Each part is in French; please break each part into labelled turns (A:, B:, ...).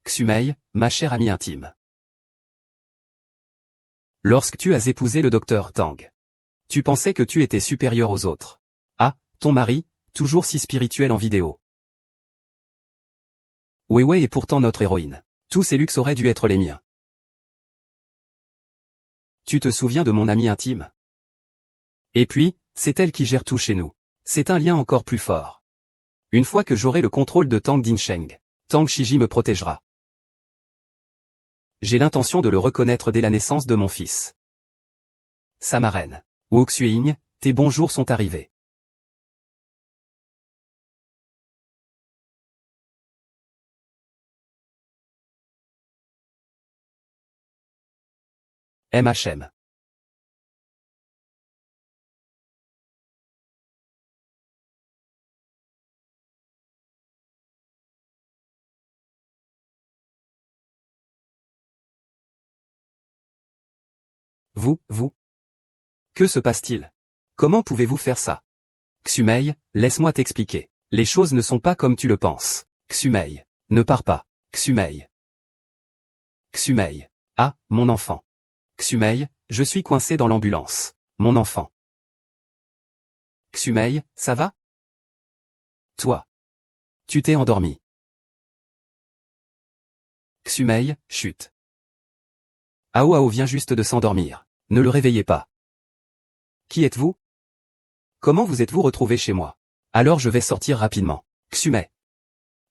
A: Xumei, ma chère amie intime. Lorsque tu as épousé le docteur Tang, tu pensais que tu étais supérieur aux autres. Ah, ton mari, toujours si spirituel en vidéo. Weiwei est pourtant notre héroïne. Tous ces luxes auraient dû être les miens. Tu te souviens de mon amie intime? Et puis, c'est elle qui gère tout chez nous. C'est un lien encore plus fort. Une fois que j'aurai le contrôle de Tang Dinsheng, Tang Shiji me protégera. J'ai l'intention de le reconnaître dès la naissance de mon fils. Sa marraine. Wu Xuing, tes bons jours sont arrivés. MHM. Vous. Que se passe-t-il? Comment pouvez-vous faire ça? Xumei, laisse-moi t'expliquer. Les choses ne sont pas comme tu le penses. Xumei, ne pars pas. Xumei. Xumei. Ah, mon enfant. Xumei, je suis coincé dans l'ambulance. Mon enfant. Xumei, ça va? Toi. Tu t'es endormi. Xumei, chut. Ao vient juste de s'endormir. Ne le réveillez pas. Qui êtes-vous? Comment vous êtes-vous retrouvé chez moi? Alors je vais sortir rapidement. Xumei.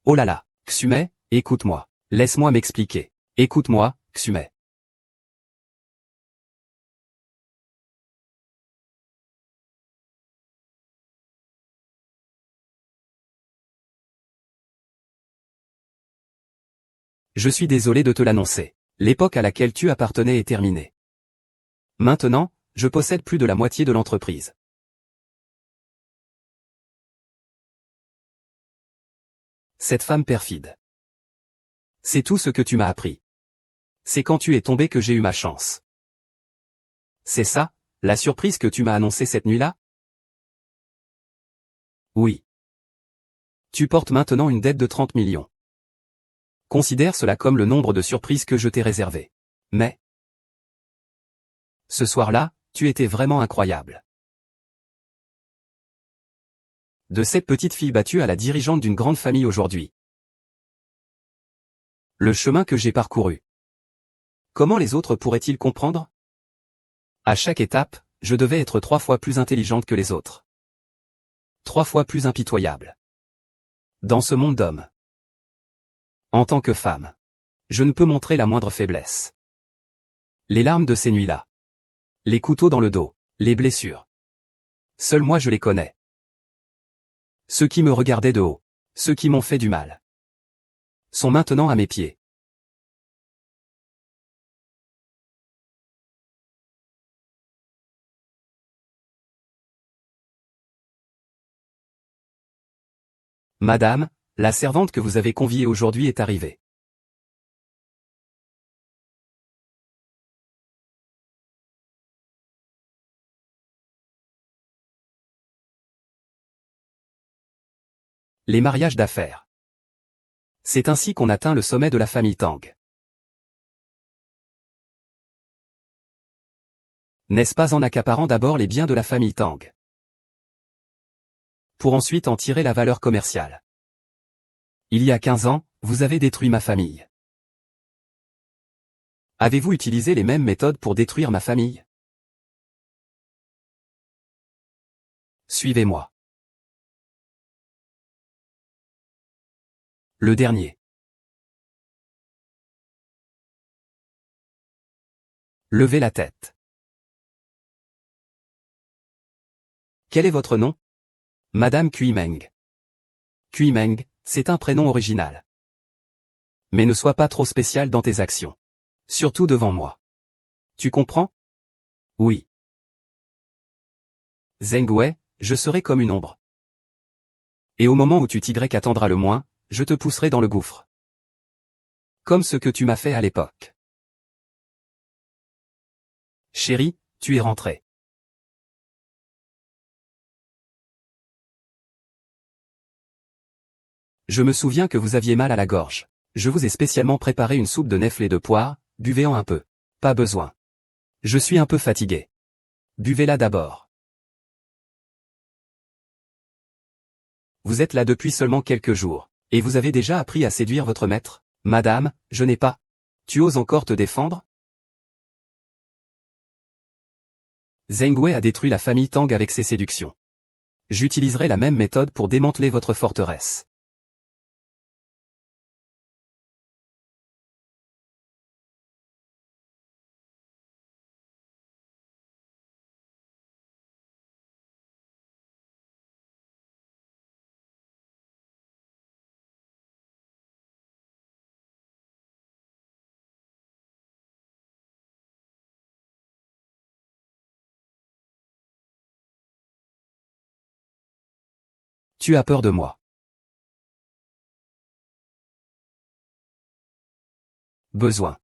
A: Oh là là. Xumei, écoute-moi. Laisse-moi m'expliquer. Écoute-moi, Xumei. Je suis désolé de te l'annoncer. L'époque à laquelle tu appartenais est terminée. Maintenant, je possède plus de la moitié de l'entreprise. Cette femme perfide. C'est tout ce que tu m'as appris. C'est quand tu es tombé que j'ai eu ma chance. C'est ça, la surprise que tu m'as annoncée cette nuit-là? Oui. Tu portes maintenant une dette de 30 millions. Considère cela comme le nombre de surprises que je t'ai réservé. Mais, ce soir-là, tu étais vraiment incroyable. De cette petite fille battue à la dirigeante d'une grande famille aujourd'hui. Le chemin que j'ai parcouru. Comment les autres pourraient-ils comprendre? À chaque étape, je devais être 3 fois plus intelligente que les autres. 3 fois plus impitoyable. Dans ce monde d'hommes. En tant que femme. Je ne peux montrer la moindre faiblesse. Les larmes de ces nuits-là. Les couteaux dans le dos. Les blessures. Seul moi je les connais. Ceux qui me regardaient de haut. Ceux qui m'ont fait du mal. Sont maintenant à mes pieds. Madame, la servante que vous avez conviée aujourd'hui est arrivée. Les mariages d'affaires. C'est ainsi qu'on atteint le sommet de la famille Tang. N'est-ce pas en accaparant d'abord les biens de la famille Tang? Pour ensuite en tirer la valeur commerciale. Il y a 15 ans, vous avez détruit ma famille. Avez-vous utilisé les mêmes méthodes pour détruire ma famille? Suivez-moi. Le dernier. Levez la tête. Quel est votre nom? Madame Kuimeng. Kuimeng, c'est un prénom original. Mais ne sois pas trop spécial dans tes actions. Surtout devant moi. Tu comprends? Oui. Zheng Wei, je serai comme une ombre. Et au moment où tu t'attendras le moins, je te pousserai dans le gouffre. Comme ce que tu m'as fait à l'époque. Chérie, tu es rentrée. Je me souviens que vous aviez mal à la gorge. Je vous ai spécialement préparé une soupe de nèfles et de poires, buvez-en un peu. Pas besoin. Je suis un peu fatigué. Buvez-la d'abord. Vous êtes là depuis seulement quelques jours, et vous avez déjà appris à séduire votre maître. Madame, je n'ai pas. Tu oses encore te défendre? Zheng Wei a détruit la famille Tang avec ses séductions. J'utiliserai la même méthode pour démanteler votre forteresse. Tu as peur de moi. Besoin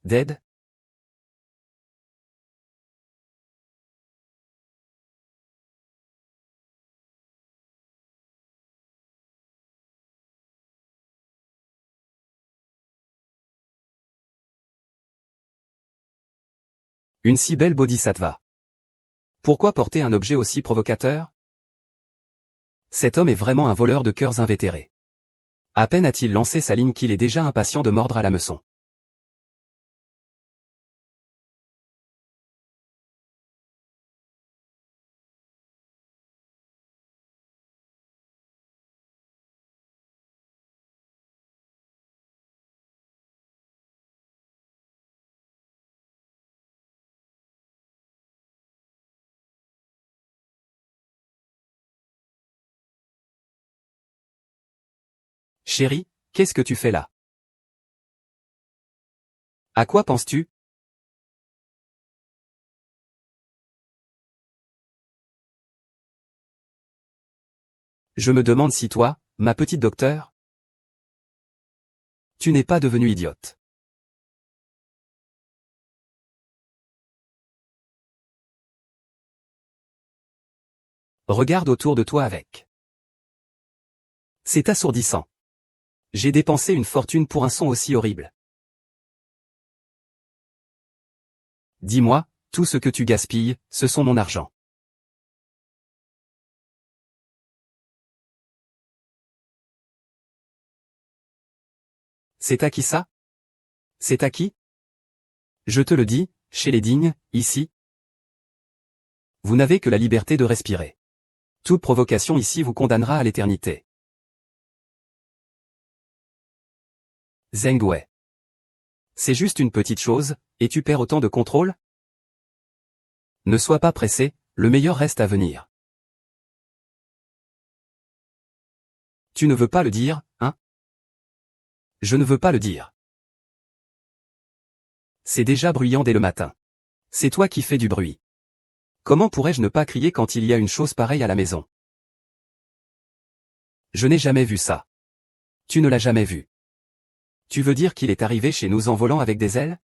A: d'aide? Une si belle bodhisattva. Pourquoi porter un objet aussi provocateur? Cet homme est vraiment un voleur de cœurs invétéré. À peine a-t-il lancé sa ligne qu'il est déjà impatient de mordre à l'hameçon. Chérie, qu'est-ce que tu fais là? À quoi penses-tu? Je me demande si toi, ma petite docteure, tu n'es pas devenue idiote. Regarde autour de toi avec. C'est assourdissant. J'ai dépensé une fortune pour un son aussi horrible. Dis-moi, tout ce que tu gaspilles, ce sont mon argent. C'est à qui ça? C'est à qui? Je te le dis, chez les dignes, ici. Vous n'avez que la liberté de respirer. Toute provocation ici vous condamnera à l'éternité. Zheng Wei. C'est juste une petite chose, et tu perds autant de contrôle? Ne sois pas pressé, le meilleur reste à venir. Tu ne veux pas le dire, hein? Je ne veux pas le dire. C'est déjà bruyant dès le matin. C'est toi qui fais du bruit. Comment pourrais-je ne pas crier quand il y a une chose pareille à la maison? Je n'ai jamais vu ça. Tu ne l'as jamais vu. Tu veux dire qu'il est arrivé chez nous en volant avec des ailes?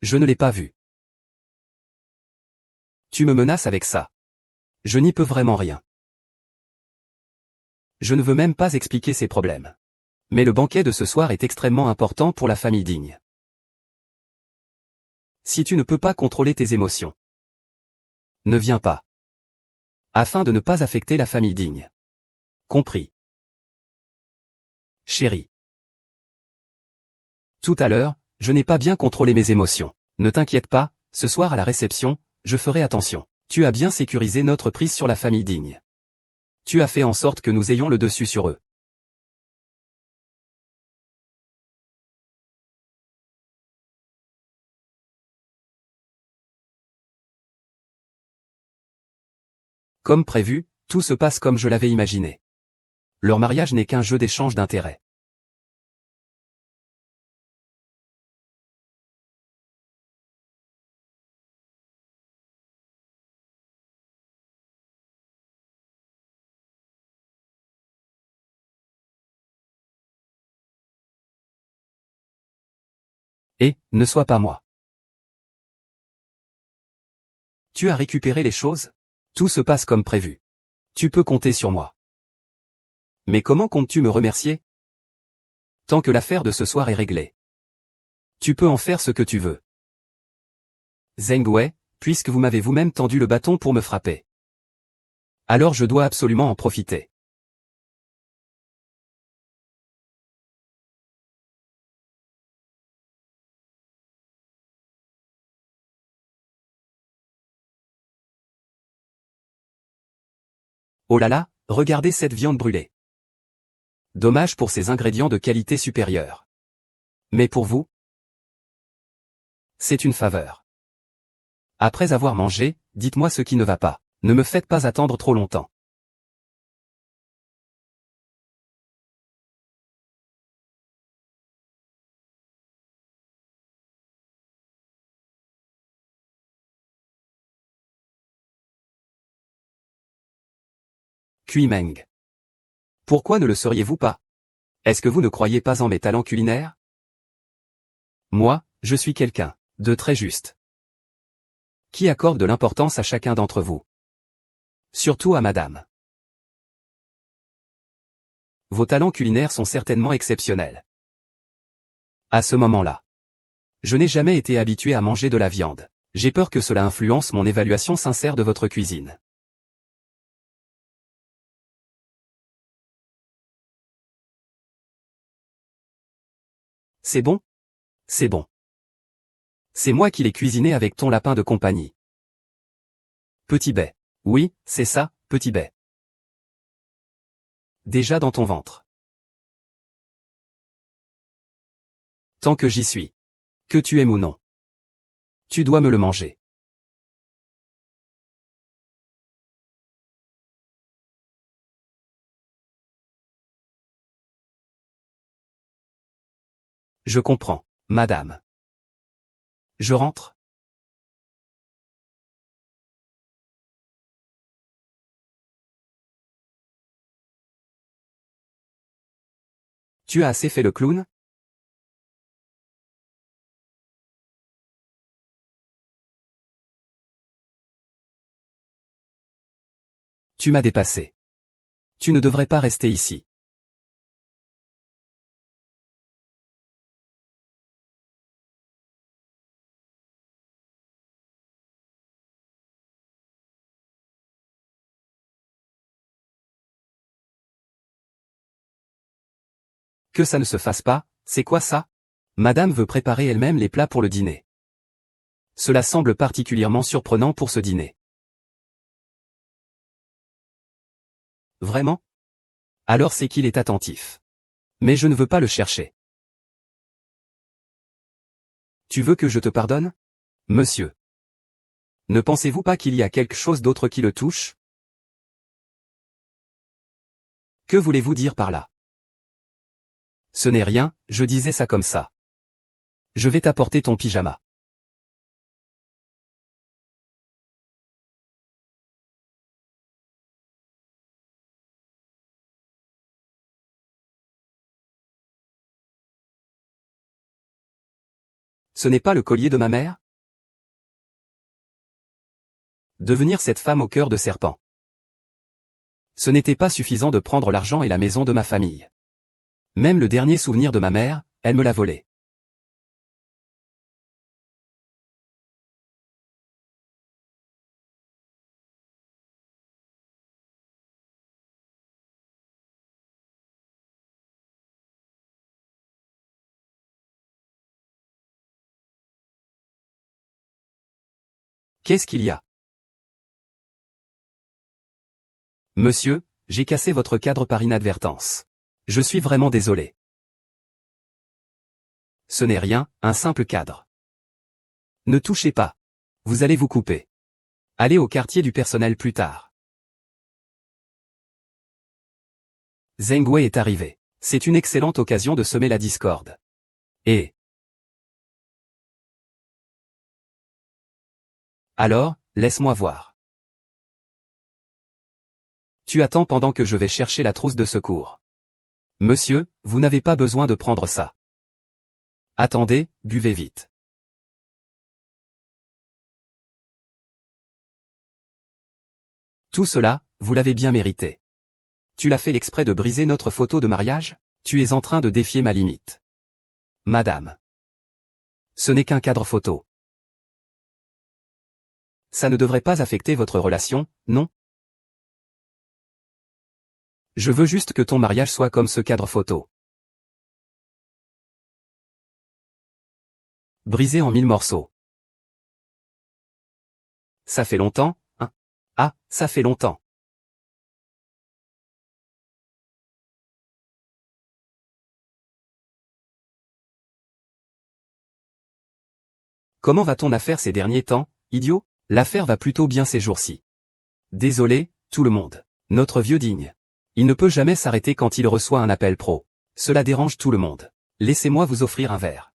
A: Je ne l'ai pas vu. Tu me menaces avec ça. Je n'y peux vraiment rien. Je ne veux même pas expliquer ces problèmes. Mais le banquet de ce soir est extrêmement important pour la famille digne. Si tu ne peux pas contrôler tes émotions, ne viens pas. Afin de ne pas affecter la famille digne. Compris. Chérie. Tout à l'heure, je n'ai pas bien contrôlé mes émotions. Ne t'inquiète pas, ce soir à la réception, je ferai attention. Tu as bien sécurisé notre prise sur la famille digne. Tu as fait en sorte que nous ayons le dessus sur eux. Comme prévu, tout se passe comme je l'avais imaginé. Leur mariage n'est qu'un jeu d'échange d'intérêts. Et, ne sois pas moi. Tu as récupéré les choses? Tout se passe comme prévu. Tu peux compter sur moi. Mais comment comptes-tu me remercier? Tant que l'affaire de ce soir est réglée. Tu peux en faire ce que tu veux. Zheng Wei, puisque vous m'avez vous-même tendu le bâton pour me frapper. Alors je dois absolument en profiter. Oh là là, regardez cette viande brûlée. Dommage pour ces ingrédients de qualité supérieure. Mais pour vous, c'est une faveur. Après avoir mangé, dites-moi ce qui ne va pas. Ne me faites pas attendre trop longtemps. Cui Meng. Pourquoi ne le seriez-vous pas? Est-ce que vous ne croyez pas en mes talents culinaires? Moi, je suis quelqu'un de très juste, qui accorde de l'importance à chacun d'entre vous. Surtout à madame. Vos talents culinaires sont certainement exceptionnels. À ce moment-là, je n'ai jamais été habitué à manger de la viande. J'ai peur que cela influence mon évaluation sincère de votre cuisine. C'est bon? C'est bon. C'est moi qui l'ai cuisiné avec ton lapin de compagnie. Petit Bai. Oui, c'est ça, Petit Bai. Déjà dans ton ventre. Tant que j'y suis. Que tu aimes ou non. Tu dois me le manger. Je comprends, madame. Je rentre? Tu as assez fait le clown? Tu m'as dépassé. Tu ne devrais pas rester ici. Que ça ne se fasse pas, c'est quoi ça? Madame veut préparer elle-même les plats pour le dîner. Cela semble particulièrement surprenant pour ce dîner. Vraiment? Alors c'est qu'il est attentif. Mais je ne veux pas le chercher. Tu veux que je te pardonne? Monsieur. Ne pensez-vous pas qu'il y a quelque chose d'autre qui le touche? Que voulez-vous dire par là? Ce n'est rien, je disais ça comme ça. Je vais t'apporter ton pyjama. Ce n'est pas le collier de ma mère? Devenir cette femme au cœur de serpent. Ce n'était pas suffisant de prendre l'argent et la maison de ma famille. Même le dernier souvenir de ma mère, elle me l'a volé. Qu'est-ce qu'il y a? Monsieur, j'ai cassé votre cadre par inadvertance. Je suis vraiment désolé. Ce n'est rien, un simple cadre. Ne touchez pas. Vous allez vous couper. Allez au quartier du personnel plus tard. Zheng Wei est arrivé. C'est une excellente occasion de semer la discorde. Et alors, laisse-moi voir. Tu attends pendant que je vais chercher la trousse de secours. Monsieur, vous n'avez pas besoin de prendre ça. Attendez, buvez vite. Tout cela, vous l'avez bien mérité. Tu l'as fait exprès de briser notre photo de mariage? Tu es en train de défier ma limite. Madame. Ce n'est qu'un cadre photo. Ça ne devrait pas affecter votre relation, non? Je veux juste que ton mariage soit comme ce cadre photo. Brisé en 1000 morceaux. Ça fait longtemps, hein? Ah, ça fait longtemps. Comment va ton affaire ces derniers temps, idiot? L'affaire va plutôt bien ces jours-ci. Désolé, tout le monde. Notre vieux digne. Il ne peut jamais s'arrêter quand il reçoit un appel pro. Cela dérange tout le monde. Laissez-moi vous offrir un verre.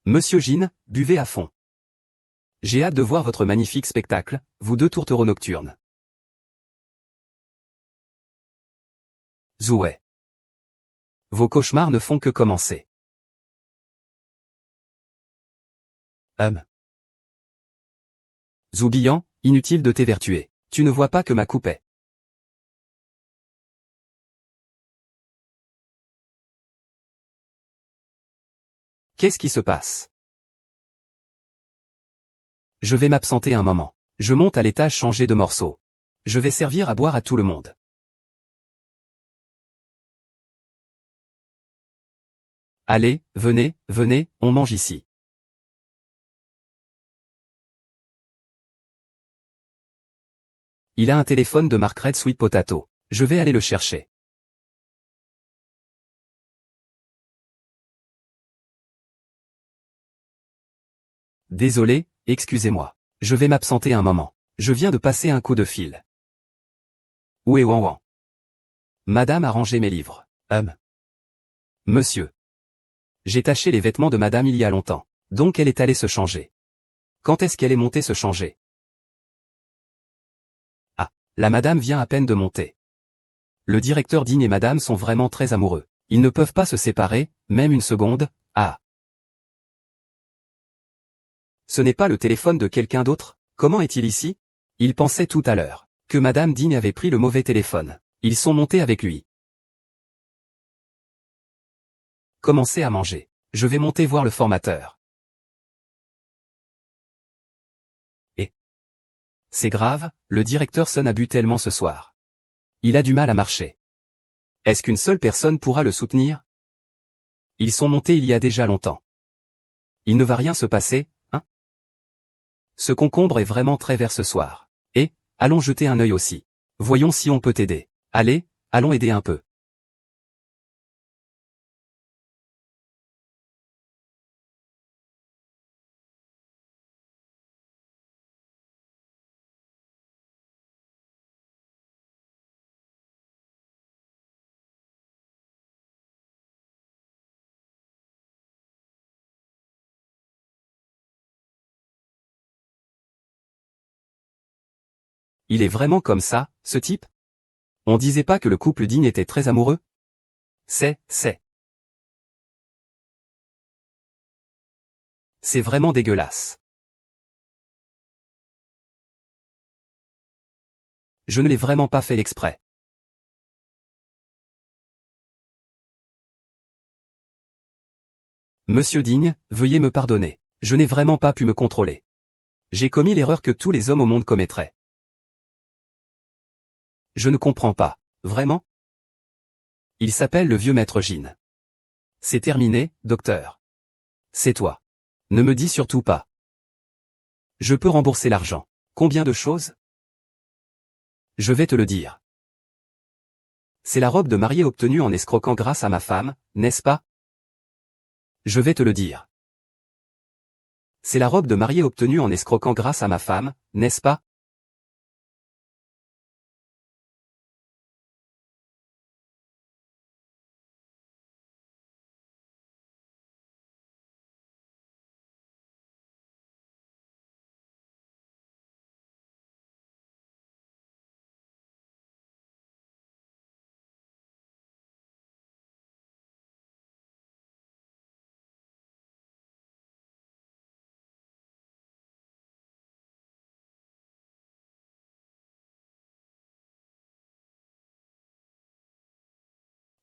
A: Monsieur Jean, buvez à fond. J'ai hâte de voir votre magnifique spectacle, vous deux tourtereaux nocturnes. Zouet. Vos cauchemars ne font que commencer. Zoubillant, inutile de t'évertuer. Tu ne vois pas que ma coupe est. Qu'est-ce qui se passe? Je vais m'absenter un moment. Je monte à l'étage changer de morceau. Je vais servir à boire à tout le monde. Allez, venez, venez, on mange ici. Il a un téléphone de marque Red Sweet Potato. Je vais aller le chercher. Désolé, excusez-moi. Je vais m'absenter un moment. Je viens de passer un coup de fil. Où est Wan? Madame a rangé mes livres. Monsieur. J'ai taché les vêtements de madame il y a longtemps. Donc elle est allée se changer. Quand est-ce qu'elle est montée se changer? Ah, la madame vient à peine de monter. Le directeur Digne et madame sont vraiment très amoureux. Ils ne peuvent pas se séparer, même une seconde. Ah. Ce n'est pas le téléphone de quelqu'un d'autre? Comment est-il ici? Il pensait tout à l'heure que madame Digne avait pris le mauvais téléphone. Ils sont montés avec lui. Commencez à manger. Je vais monter voir le formateur. Et c'est grave, le directeur Sun a bu tellement ce soir. Il a du mal à marcher. Est-ce qu'une seule personne pourra le soutenir? Ils sont montés il y a déjà longtemps. Il ne va rien se passer, hein? Ce concombre est vraiment très vert ce soir. Et, allons jeter un œil aussi. Voyons si on peut t'aider. Allez, allons aider un peu. Il est vraiment comme ça, ce type? On disait pas que le couple Digne était très amoureux? C'est vraiment dégueulasse. Je ne l'ai vraiment pas fait exprès. Monsieur Digne, veuillez me pardonner. Je n'ai vraiment pas pu me contrôler. J'ai commis l'erreur que tous les hommes au monde commettraient. Je ne comprends pas. Vraiment? Il s'appelle le vieux maître Jean. C'est terminé, docteur. C'est toi. Ne me dis surtout pas. Je peux rembourser l'argent. Combien de choses? Je vais te le dire. C'est la robe de mariée obtenue en escroquant grâce à ma femme, n'est-ce pas? Je vais te le dire. C'est la robe de mariée obtenue en escroquant grâce à ma femme, n'est-ce pas?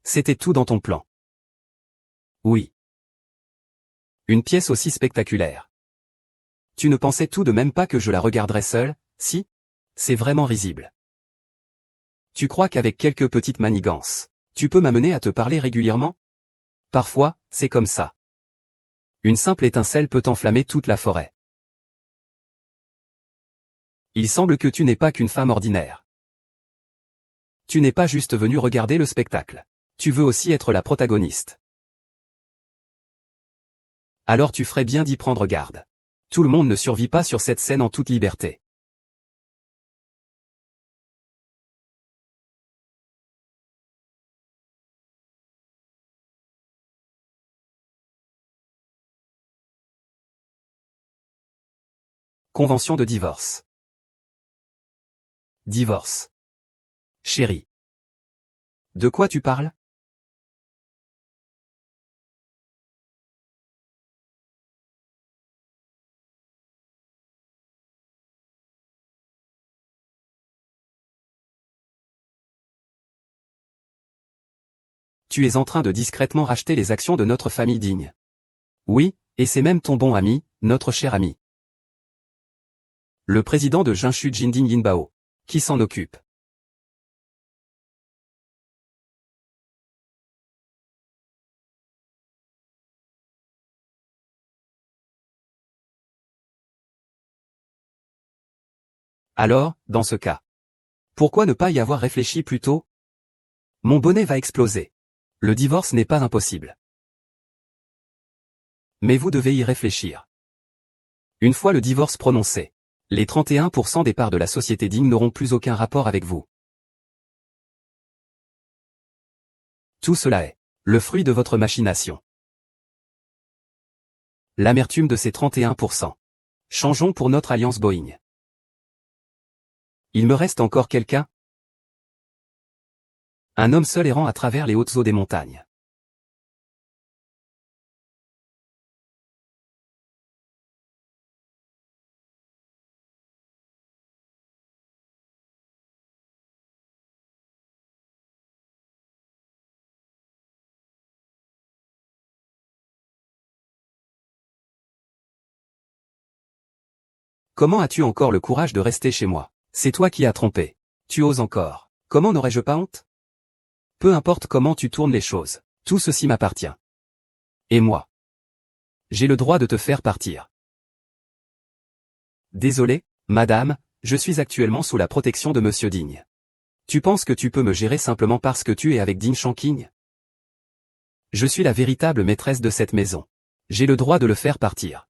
A: C'était tout dans ton plan. Oui. Une pièce aussi spectaculaire. Tu ne pensais tout de même pas que je la regarderais seule, si? C'est vraiment risible. Tu crois qu'avec quelques petites manigances, tu peux m'amener à te parler régulièrement? Parfois, c'est comme ça. Une simple étincelle peut enflammer toute la forêt. Il semble que tu n'es pas qu'une femme ordinaire. Tu n'es pas juste venue regarder le spectacle. Tu veux aussi être la protagoniste. Alors tu ferais bien d'y prendre garde. Tout le monde ne survit pas sur cette scène en toute liberté. Convention de divorce. Divorce. Chérie. De quoi tu parles? Tu es en train de discrètement racheter les actions de notre famille digne. Oui, et c'est même ton bon ami, notre cher ami. Le président de Jinshu Jinding Yinbao. Qui s'en occupe? Alors, dans ce cas, pourquoi ne pas y avoir réfléchi plus tôt? Mon bonnet va exploser. Le divorce n'est pas impossible. Mais vous devez y réfléchir. Une fois le divorce prononcé, les 31% des parts de la société digne n'auront plus aucun rapport avec vous. Tout cela est le fruit de votre machination. L'amertume de ces 31%. Changeons pour notre alliance Boeing. Il me reste encore quelqu'un? Un homme seul errant à travers les hautes eaux des montagnes. Comment as-tu encore le courage de rester chez moi? C'est toi qui as trompé. Tu oses encore. Comment n'aurais-je pas honte? Peu importe comment tu tournes les choses, tout ceci m'appartient. Et moi? J'ai le droit de te faire partir. Désolé, madame, je suis actuellement sous la protection de Monsieur Digne. Tu penses que tu peux me gérer simplement parce que tu es avec Ding Shanking? Je suis la véritable maîtresse de cette maison. J'ai le droit de le faire partir.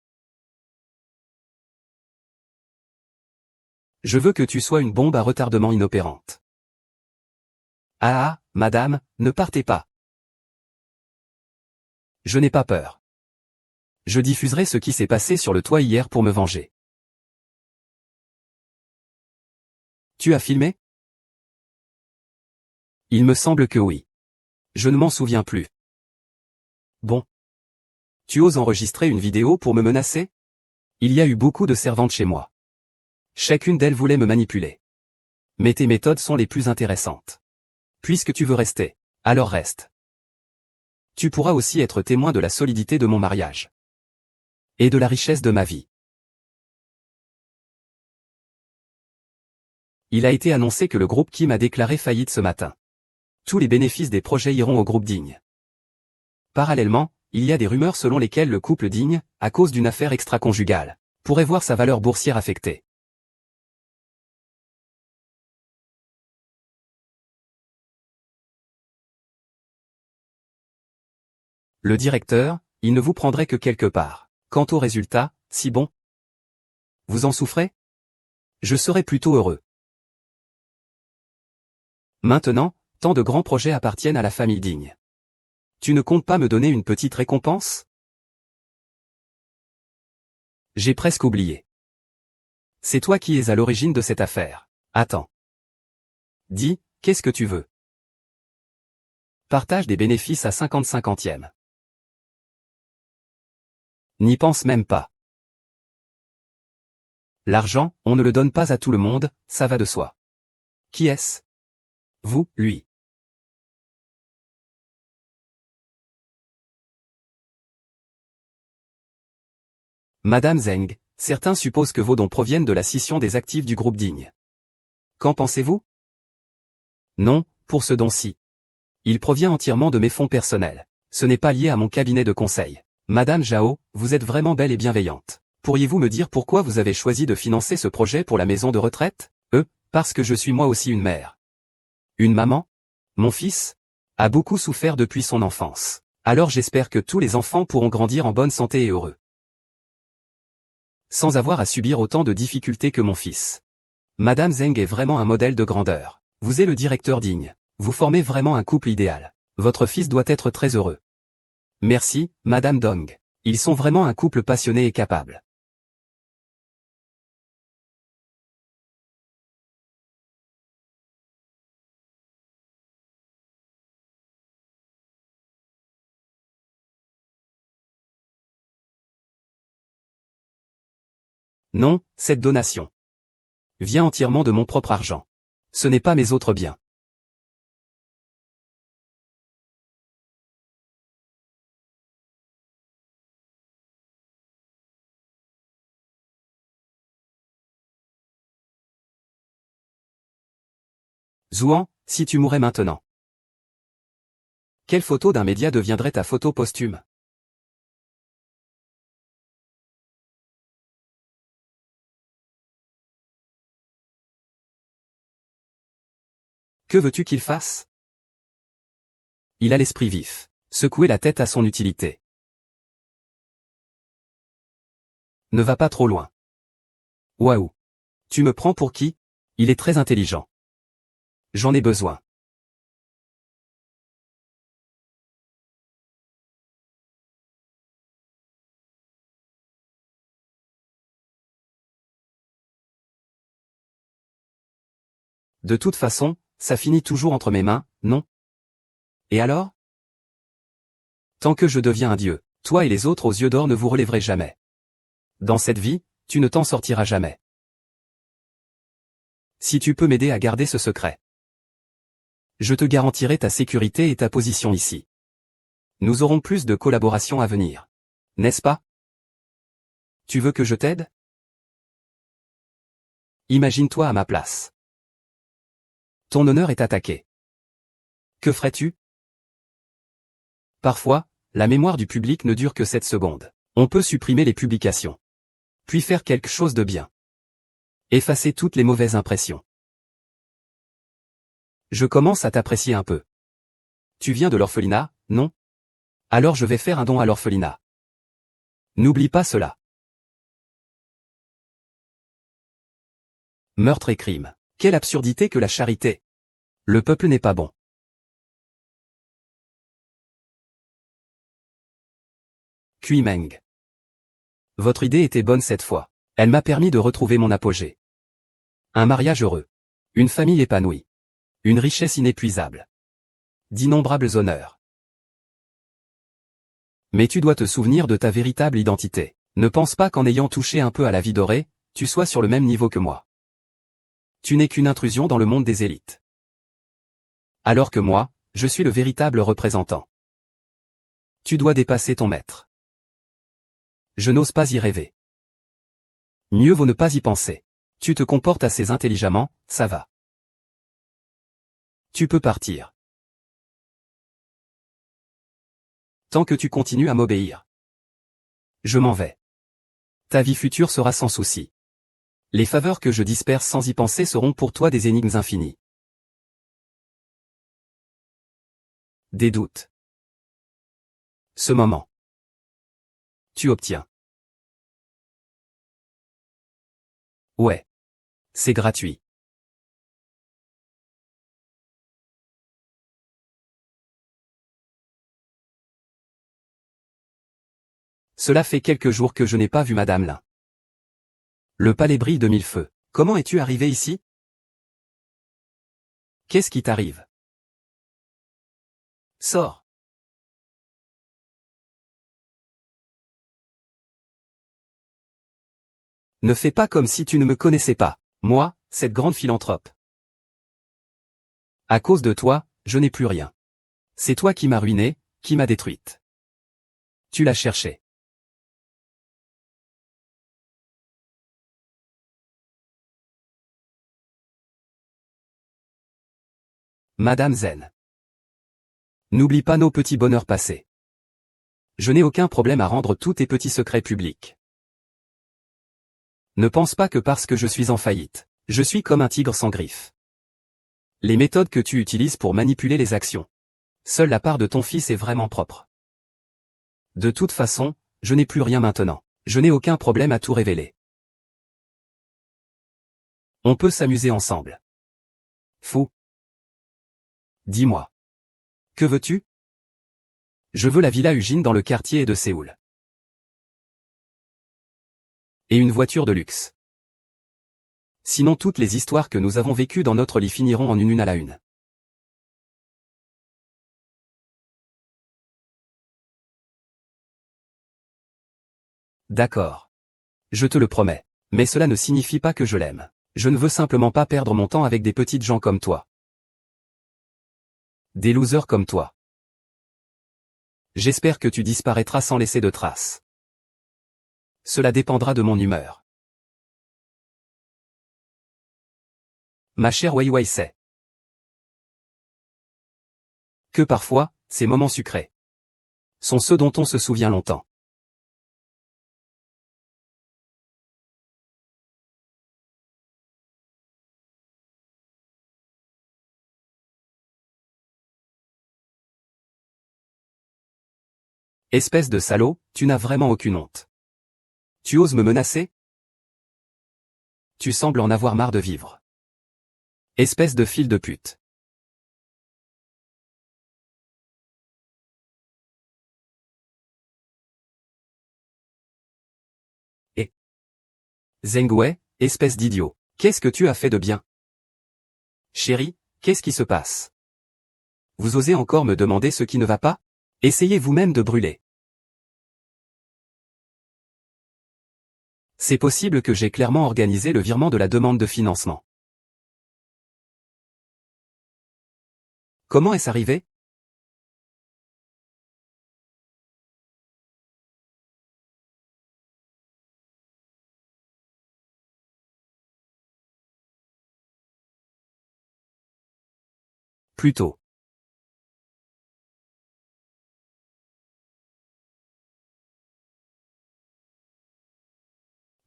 A: Je veux que tu sois une bombe à retardement inopérante. Ah, madame, ne partez pas. Je n'ai pas peur. Je diffuserai ce qui s'est passé sur le toit hier pour me venger. Tu as filmé? Il me semble que oui. Je ne m'en souviens plus. Bon. Tu oses enregistrer une vidéo pour me menacer? Il y a eu beaucoup de servantes chez moi. Chacune d'elles voulait me manipuler. Mais tes méthodes sont les plus intéressantes. Puisque tu veux rester, alors reste. Tu pourras aussi être témoin de la solidité de mon mariage. Et de la richesse de ma vie. Il a été annoncé que le groupe Kim a déclaré faillite ce matin. Tous les bénéfices des projets iront au groupe Digne. Parallèlement, il y a des rumeurs selon lesquelles le couple Digne, à cause d'une affaire extra-conjugale, pourrait voir sa valeur boursière affectée. Le directeur, il ne vous prendrait que quelque part. Quant au résultat, si bon. Vous en souffrez? Je serais plutôt heureux. Maintenant, tant de grands projets appartiennent à la famille Digne. Tu ne comptes pas me donner une petite récompense? J'ai presque oublié. C'est toi qui es à l'origine de cette affaire. Attends. Dis, qu'est-ce que tu veux? Partage des bénéfices à 50-50e. N'y pense même pas. L'argent, on ne le donne pas à tout le monde, ça va de soi. Qui est-ce? Vous, lui. Madame Zeng, certains supposent que vos dons proviennent de la scission des actifs du groupe Digne. Qu'en pensez-vous? Non, pour ce don-ci. Il provient entièrement de mes fonds personnels. Ce n'est pas lié à mon cabinet de conseil. Madame Zhao, vous êtes vraiment belle et bienveillante. Pourriez-vous me dire pourquoi vous avez choisi de financer ce projet pour la maison de retraite? Parce que je suis moi aussi une mère. Une maman? Mon fils a beaucoup souffert depuis son enfance. Alors j'espère que tous les enfants pourront grandir en bonne santé et heureux. Sans avoir à subir autant de difficultés que mon fils. Madame Zeng est vraiment un modèle de grandeur. Vous êtes le directeur digne. Vous formez vraiment un couple idéal. Votre fils doit être très heureux. Merci, Madame Dong. Ils sont vraiment un couple passionné et capable. Non, cette donation vient entièrement de mon propre argent. Ce n'est pas mes autres biens. Zhuan, si tu mourais maintenant. Quelle photo d'un média deviendrait ta photo posthume? Que veux-tu qu'il fasse? Il a l'esprit vif. Secouer la tête à son utilité. Ne va pas trop loin. Waouh. Tu me prends pour qui? Il est très intelligent. J'en ai besoin. De toute façon, ça finit toujours entre mes mains, non? Et alors? Tant que je deviens un dieu, toi et les autres aux yeux d'or ne vous relèverez jamais. Dans cette vie, tu ne t'en sortiras jamais. Si tu peux m'aider à garder ce secret, je te garantirai ta sécurité et ta position ici. Nous aurons plus de collaborations à venir. N'est-ce pas? Tu veux que je t'aide? Imagine-toi à ma place. Ton honneur est attaqué. Que ferais-tu? Parfois, la mémoire du public ne dure que 7 secondes. On peut supprimer les publications. Puis faire quelque chose de bien. Effacer toutes les mauvaises impressions. Je commence à t'apprécier un peu. Tu viens de l'orphelinat, non? Alors je vais faire un don à l'orphelinat. N'oublie pas cela. Meurtre et crime. Quelle absurdité que la charité. Le peuple n'est pas bon. Kui Meng. Votre idée était bonne cette fois. Elle m'a permis de retrouver mon apogée. Un mariage heureux. Une famille épanouie. Une richesse inépuisable. D'innombrables honneurs. Mais tu dois te souvenir de ta véritable identité. Ne pense pas qu'en ayant touché un peu à la vie dorée, tu sois sur le même niveau que moi. Tu n'es qu'une intrusion dans le monde des élites. Alors que moi, je suis le véritable représentant. Tu dois dépasser ton maître. Je n'ose pas y rêver. Mieux vaut ne pas y penser. Tu te comportes assez intelligemment, ça va. Tu peux partir. Tant que tu continues à m'obéir. Je m'en vais. Ta vie future sera sans souci. Les faveurs que je disperse sans y penser seront pour toi des énigmes infinies. Des doutes. Ce moment. Tu obtiens. Ouais. C'est gratuit. Cela fait quelques jours que je n'ai pas vu Madame Lin. Le palais brille de mille feux. Comment es-tu arrivé ici? Qu'est-ce qui t'arrive? Sors. Ne fais pas comme si tu ne me connaissais pas. Moi, cette grande philanthrope. À cause de toi, je n'ai plus rien. C'est toi qui m'as ruinée, qui m'as détruite. Tu l'as cherché. Madame Zen. N'oublie pas nos petits bonheurs passés. Je n'ai aucun problème à rendre tous tes petits secrets publics. Ne pense pas que parce que je suis en faillite, je suis comme un tigre sans griffes. Les méthodes que tu utilises pour manipuler les actions. Seule la part de ton fils est vraiment propre. De toute façon, je n'ai plus rien maintenant. Je n'ai aucun problème à tout révéler. On peut s'amuser ensemble. Fou. Dis-moi. Que veux-tu? Je veux la villa Ujin dans le quartier de Séoul. Et une voiture de luxe. Sinon toutes les histoires que nous avons vécues dans notre lit finiront en une à la une. D'accord. Je te le promets. Mais cela ne signifie pas que je l'aime. Je ne veux simplement pas perdre mon temps avec des petites gens comme toi. Des losers comme toi. J'espère que tu disparaîtras sans laisser de traces. Cela dépendra de mon humeur. Ma chère Weiwei sait que parfois, ces moments sucrés sont ceux dont on se souvient longtemps. Espèce de salaud, tu n'as vraiment aucune honte. Tu oses me menacer? Tu sembles en avoir marre de vivre. Espèce de fil de pute. Et Zheng Wei, espèce d'idiot, qu'est-ce que tu as fait de bien? Chérie, qu'est-ce qui se passe? Vous osez encore me demander ce qui ne va pas? Essayez vous-même de brûler. C'est possible que j'ai clairement organisé le virement de la demande de financement. Comment est-ce arrivé? Plutôt.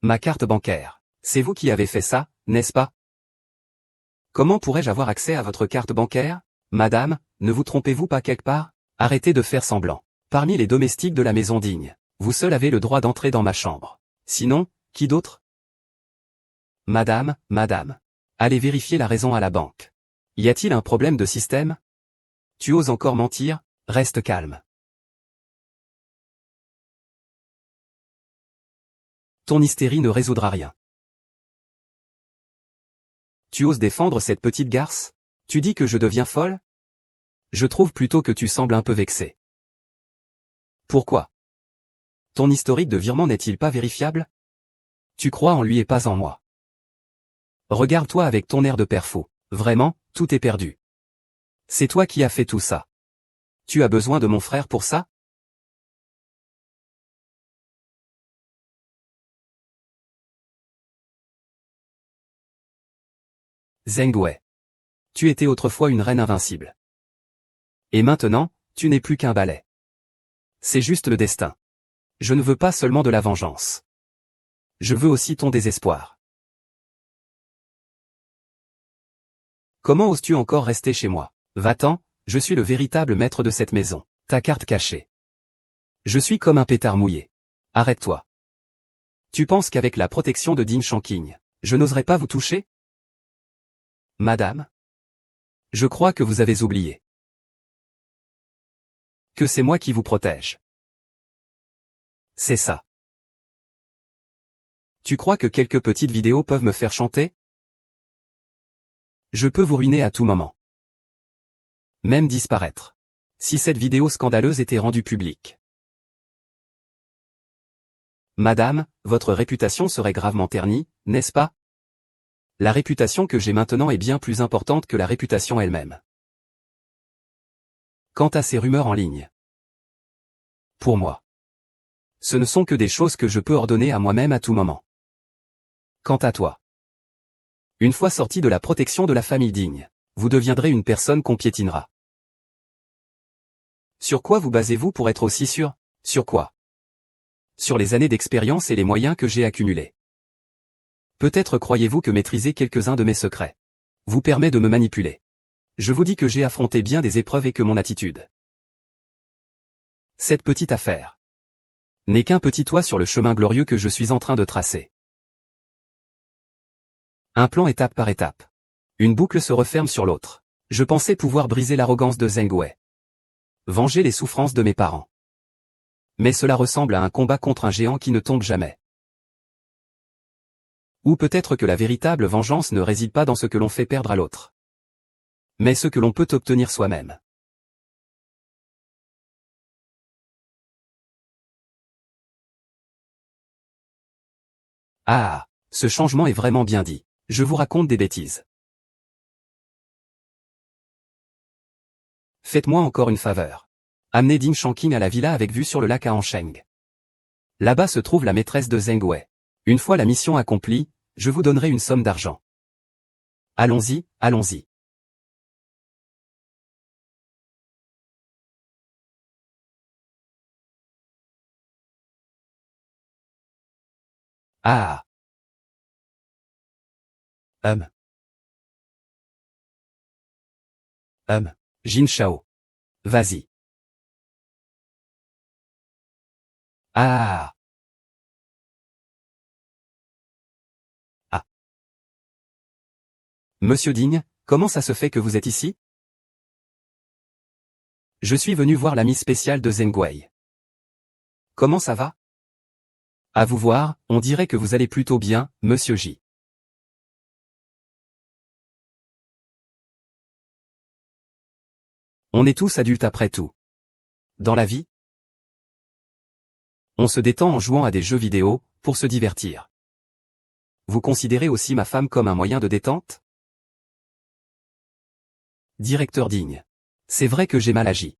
A: Ma carte bancaire. C'est vous qui avez fait ça, n'est-ce pas? Comment pourrais-je avoir accès à votre carte bancaire? Madame, ne vous trompez-vous pas quelque part? Arrêtez de faire semblant. Parmi les domestiques de la maison digne, vous seul avez le droit d'entrer dans ma chambre. Sinon, qui d'autre? Madame, allez vérifier la raison à la banque. Y a-t-il un problème de système? Tu oses encore mentir? Reste calme. Ton hystérie ne résoudra rien. Tu oses défendre cette petite garce? Tu dis que je deviens folle? Je trouve plutôt que tu sembles un peu vexé. Pourquoi? Ton historique de virement n'est-il pas vérifiable? Tu crois en lui et pas en moi. Regarde-toi avec ton air de père fou. Vraiment, tout est perdu. C'est toi qui as fait tout ça. Tu as besoin de mon frère pour ça? Zheng Wei. Tu étais autrefois une reine invincible. Et maintenant, tu n'es plus qu'un balai. C'est juste le destin. Je ne veux pas seulement de la vengeance. Je veux aussi ton désespoir. Comment oses-tu encore rester chez moi? Va-t'en, je suis le véritable maître de cette maison. Ta carte cachée. Je suis comme un pétard mouillé. Arrête-toi. Tu penses qu'avec la protection de Ding Shanqing, je n'oserais pas vous toucher? Madame? Je crois que vous avez oublié. Que c'est moi qui vous protège. C'est ça. Tu crois que quelques petites vidéos peuvent me faire chanter? Je peux vous ruiner à tout moment. Même disparaître. Si cette vidéo scandaleuse était rendue publique. Madame, votre réputation serait gravement ternie, n'est-ce pas? La réputation que j'ai maintenant est bien plus importante que la réputation elle-même. Quant à ces rumeurs en ligne. Pour moi. Ce ne sont que des choses que je peux ordonner à moi-même à tout moment. Quant à toi. Une fois sorti de la protection de la famille digne, vous deviendrez une personne qu'on piétinera. Sur quoi vous basez-vous pour être aussi sûr? Sur quoi? Sur les années d'expérience et les moyens que j'ai accumulés. Peut-être croyez-vous que maîtriser quelques-uns de mes secrets vous permet de me manipuler. Je vous dis que j'ai affronté bien des épreuves et que mon attitude. Cette petite affaire n'est qu'un petit toit sur le chemin glorieux que je suis en train de tracer. Un plan étape par étape. Une boucle se referme sur l'autre. Je pensais pouvoir briser l'arrogance de Zheng Wei. Venger les souffrances de mes parents. Mais cela ressemble à un combat contre un géant qui ne tombe jamais. Ou peut-être que la véritable vengeance ne réside pas dans ce que l'on fait perdre à l'autre, mais ce que l'on peut obtenir soi-même. Ah, ce changement est vraiment bien dit. Je vous raconte des bêtises. Faites-moi encore une faveur. Amenez Ding Shanqing à la villa avec vue sur le lac à Ansheng. Là-bas se trouve la maîtresse de Zheng Wei. Une fois la mission accomplie, je vous donnerai une somme d'argent. Allons-y, allons-y. Ah. Hum. Jin Shao. Vas-y. Ah. Ah. Monsieur Ding, comment ça se fait que vous êtes ici? Je suis venu voir l'ami spécial de Zheng Wei. Comment ça va? À vous voir, on dirait que vous allez plutôt bien, monsieur J. On est tous adultes après tout. Dans la vie, on se détend en jouant à des jeux vidéo, pour se divertir. Vous considérez aussi ma femme comme un moyen de détente? Directeur Digne. C'est vrai que j'ai mal agi.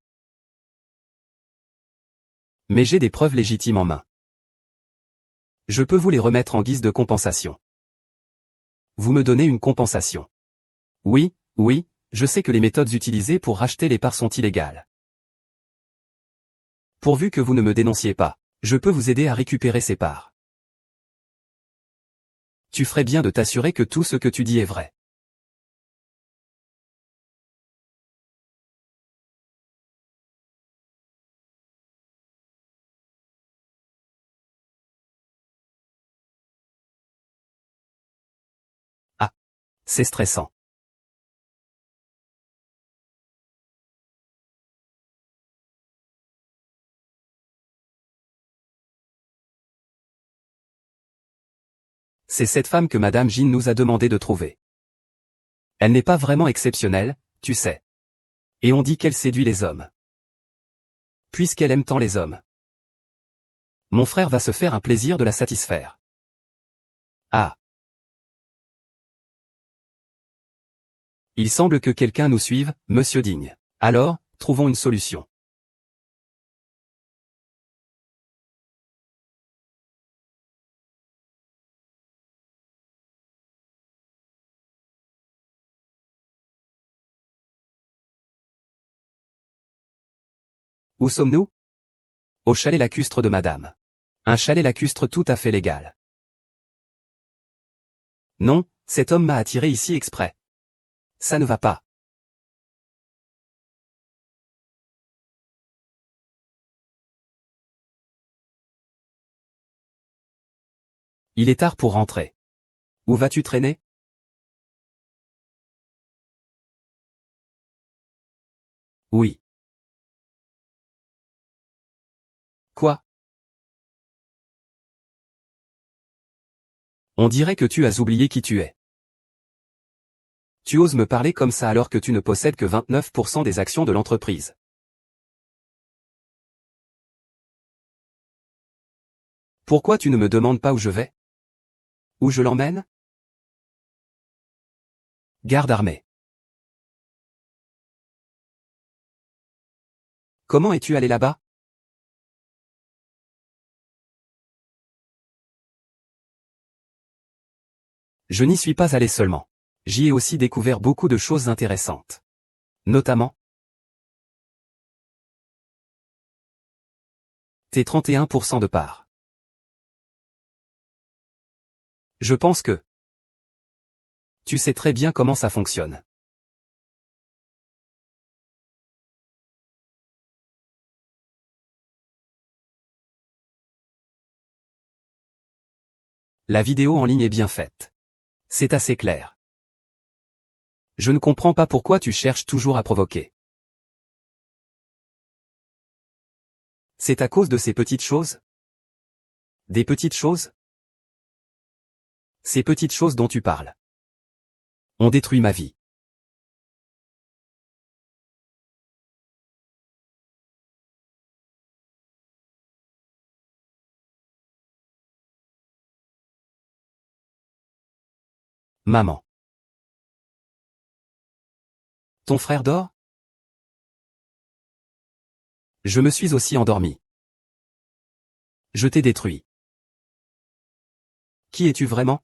A: Mais j'ai des preuves légitimes en main. Je peux vous les remettre en guise de compensation. Vous me donnez une compensation. Oui, oui, je sais que les méthodes utilisées pour racheter les parts sont illégales. Pourvu que vous ne me dénonciez pas, je peux vous aider à récupérer ces parts. Tu ferais bien de t'assurer que tout ce que tu dis est vrai. Ah, c'est stressant. C'est cette femme que Madame Jin nous a demandé de trouver. Elle n'est pas vraiment exceptionnelle, tu sais. Et on dit qu'elle séduit les hommes. Puisqu'elle aime tant les hommes. Mon frère va se faire un plaisir de la satisfaire. Ah. Il semble que quelqu'un nous suive, monsieur Digne. Alors, trouvons une solution. Où sommes-nous? Au chalet lacustre de Madame. Un chalet lacustre tout à fait légal. Non, cet homme m'a attiré ici exprès. Ça ne va pas. Il est tard pour rentrer. Où vas-tu traîner? Oui. Quoi? On dirait que tu as oublié qui tu es. Tu oses me parler comme ça alors que tu ne possèdes que 29% des actions de l'entreprise. Pourquoi tu ne me demandes pas où je vais? Où je l'emmène? Garde armée. Comment es-tu allé là-bas? Je n'y suis pas allé seulement. J'y ai aussi découvert beaucoup de choses intéressantes. Notamment, tes 31% de part. Je pense que tu sais très bien comment ça fonctionne. La vidéo en ligne est bien faite. C'est assez clair. Je ne comprends pas pourquoi tu cherches toujours à provoquer. C'est à cause de ces petites choses? Des petites choses? Ces petites choses dont tu parles ont détruit ma vie. Maman. Ton frère dort? Je me suis aussi endormi. Je t'ai détruit. Qui es-tu vraiment?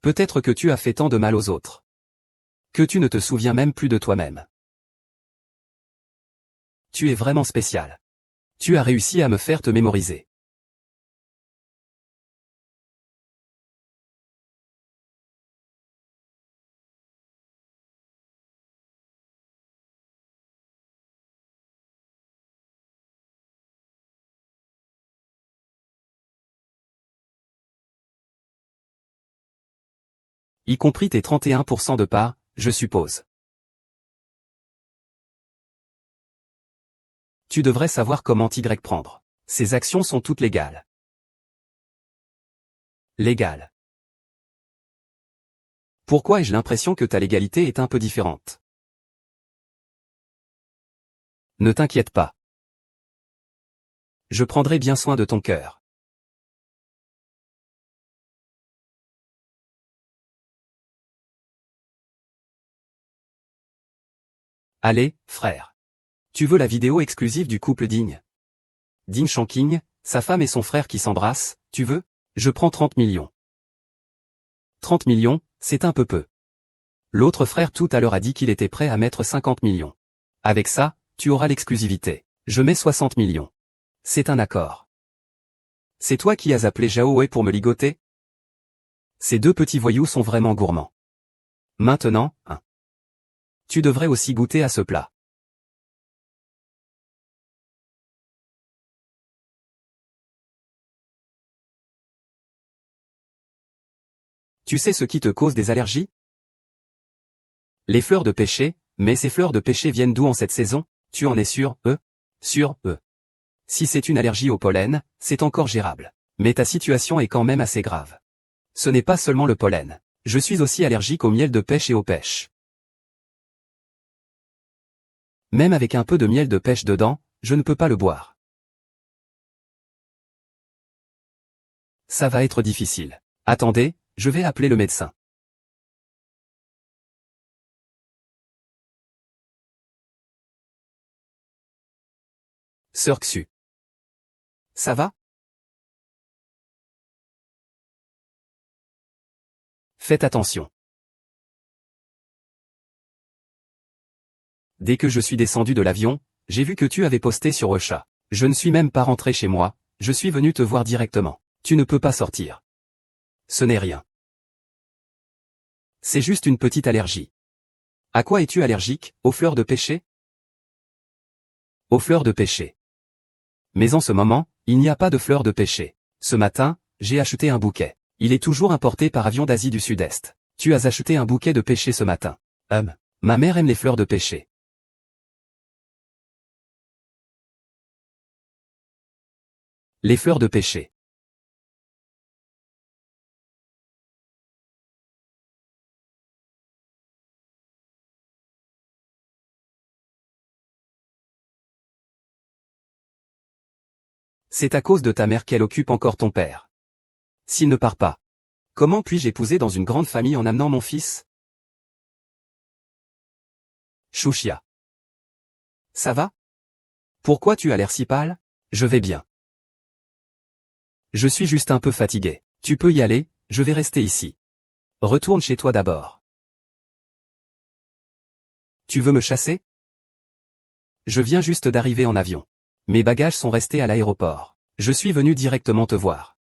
A: Peut-être que tu as fait tant de mal aux autres que tu ne te souviens même plus de toi-même. Tu es vraiment spécial. Tu as réussi à me faire te mémoriser. Y compris tes 31% de part, je suppose. Tu devrais savoir comment Y prendre. Ces actions sont toutes légales. Légales. Pourquoi ai-je l'impression que ta légalité est un peu différente? Ne t'inquiète pas. Je prendrai bien soin de ton cœur. Allez, frère. Tu veux la vidéo exclusive du couple Digne? Ding Shanking, sa femme et son frère qui s'embrassent, tu veux? Je prends 30 millions. 30 millions, c'est un peu peu. L'autre frère tout à l'heure a dit qu'il était prêt à mettre 50 millions. Avec ça, tu auras l'exclusivité. Je mets 60 millions. C'est un accord. C'est toi qui as appelé Zhao Wei pour me ligoter? Ces deux petits voyous sont vraiment gourmands. Maintenant, hein. Tu devrais aussi goûter à ce plat. Tu sais ce qui te cause des allergies? Les fleurs de pêcher, mais ces fleurs de pêcher viennent d'où en cette saison? Tu en es sûr, Sûr, Si c'est une allergie au pollen, c'est encore gérable. Mais ta situation est quand même assez grave. Ce n'est pas seulement le pollen. Je suis aussi allergique au miel de pêche et aux pêches. Même avec un peu de miel de pêche dedans, je ne peux pas le boire. Ça va être difficile. Attendez, je vais appeler le médecin. Sœur Xu. Ça va? Faites attention. Dès que je suis descendu de l'avion, j'ai vu que tu avais posté sur Ocha. Je ne suis même pas rentré chez moi, je suis venu te voir directement. Tu ne peux pas sortir. Ce n'est rien. C'est juste une petite allergie. À quoi es-tu allergique? Aux fleurs de pêcher? Aux fleurs de pêcher. Mais en ce moment, il n'y a pas de fleurs de pêcher. Ce matin, j'ai acheté un bouquet. Il est toujours importé par avion d'Asie du Sud-Est. Tu as acheté un bouquet de pêcher ce matin. Ma mère aime les fleurs de pêcher. Les fleurs de pêcher. C'est à cause de ta mère qu'elle occupe encore ton père. S'il ne part pas. Comment puis-je épouser dans une grande famille en amenant mon fils? Chouchia. Ça va? Pourquoi tu as l'air si pâle? Je vais bien. Je suis juste un peu fatigué. Tu peux y aller, je vais rester ici. Retourne chez toi d'abord. Tu veux me chasser? Je viens juste d'arriver en avion. Mes bagages sont restés à l'aéroport. Je suis venu directement te voir.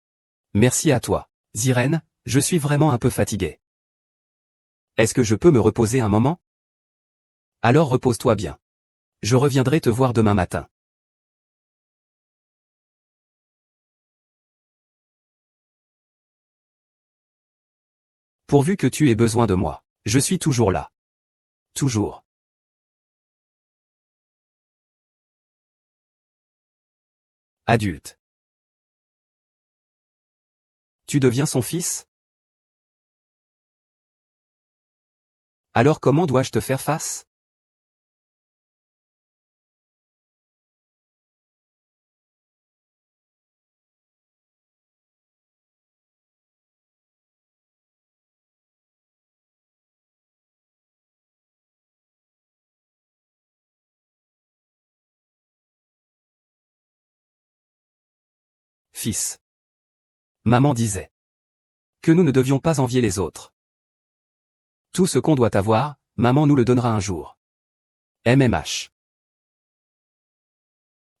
A: Merci à toi. Ziren, je suis vraiment un peu fatigué. Est-ce que je peux me reposer un moment? Alors repose-toi bien. Je reviendrai te voir demain matin. Pourvu que tu aies besoin de moi. Je suis toujours là. Toujours. Adulte. Tu deviens son fils? Alors comment dois-je te faire face? Fils. Maman disait que nous ne devions pas envier les autres. Tout ce qu'on doit avoir, maman nous le donnera un jour. MMH.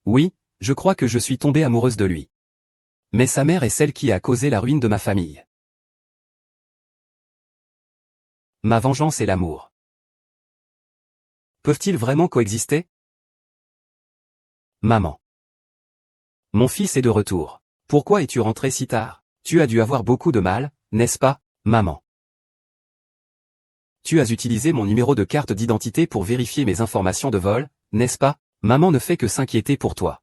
A: Oui, je crois que je suis tombée amoureuse de lui. Mais sa mère est celle qui a causé la ruine de ma famille. Ma vengeance et l'amour. Peuvent-ils vraiment coexister? Maman. Mon fils est de retour. Pourquoi es-tu rentré si tard? Tu as dû avoir beaucoup de mal, n'est-ce pas, maman? Tu as utilisé mon numéro de carte d'identité pour vérifier mes informations de vol, n'est-ce pas? Maman ne fait que s'inquiéter pour toi.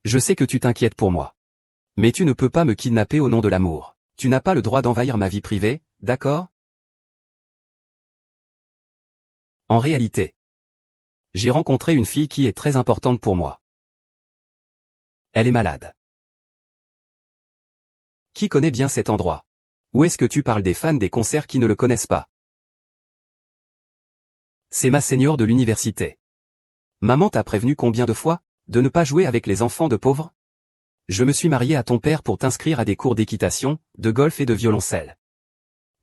A: Je sais que tu t'inquiètes pour moi. Mais tu ne peux pas me kidnapper au nom de l'amour. Tu n'as pas le droit d'envahir ma vie privée, d'accord? En réalité, j'ai rencontré une fille qui est très importante pour moi. Elle est malade. Qui connaît bien cet endroit? Où est-ce que tu parles des fans des concerts qui ne le connaissent pas? C'est ma seigneur de l'université. Maman t'a prévenu combien de fois, de ne pas jouer avec les enfants de pauvres? Je me suis marié à ton père pour t'inscrire à des cours d'équitation, de golf et de violoncelle.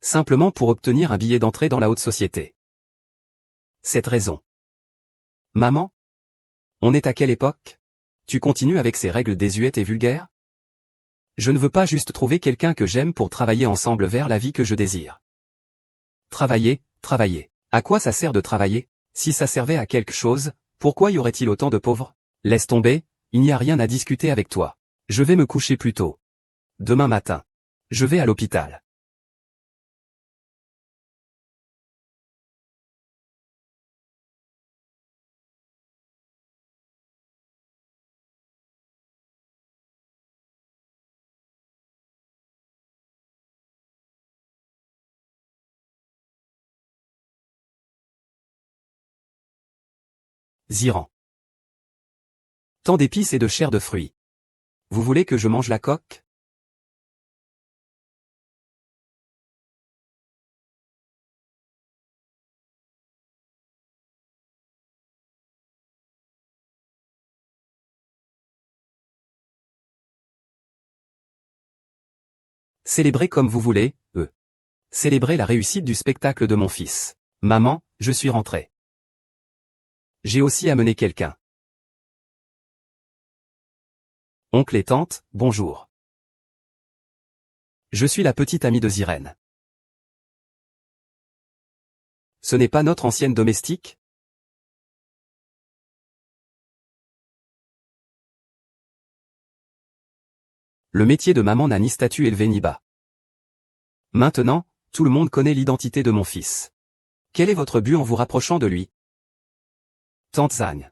A: Simplement pour obtenir un billet d'entrée dans la haute société. Cette raison. Maman? On est à quelle époque? Tu continues avec ces règles désuètes et vulgaires? Je ne veux pas juste trouver quelqu'un que j'aime pour travailler ensemble vers la vie que je désire. Travailler, travailler. À quoi ça sert de travailler? Si ça servait à quelque chose, pourquoi y aurait-il autant de pauvres? Laisse tomber, il n'y a rien à discuter avec toi. Je vais me coucher plus tôt. Demain matin. Je vais à l'hôpital. Ziran. Tant d'épices et de chair de fruits. Vous voulez que je mange la coque? Célébrez comme vous voulez, Célébrez la réussite du spectacle de mon fils. Maman, je suis rentré. J'ai aussi amené quelqu'un. Oncle et tante, bonjour. Je suis la petite amie de Ziren. Ce n'est pas notre ancienne domestique? Le métier de maman n'a ni statut élevé ni bas. Maintenant, tout le monde connaît l'identité de mon fils. Quel est votre but en vous rapprochant de lui? Tante Zagne.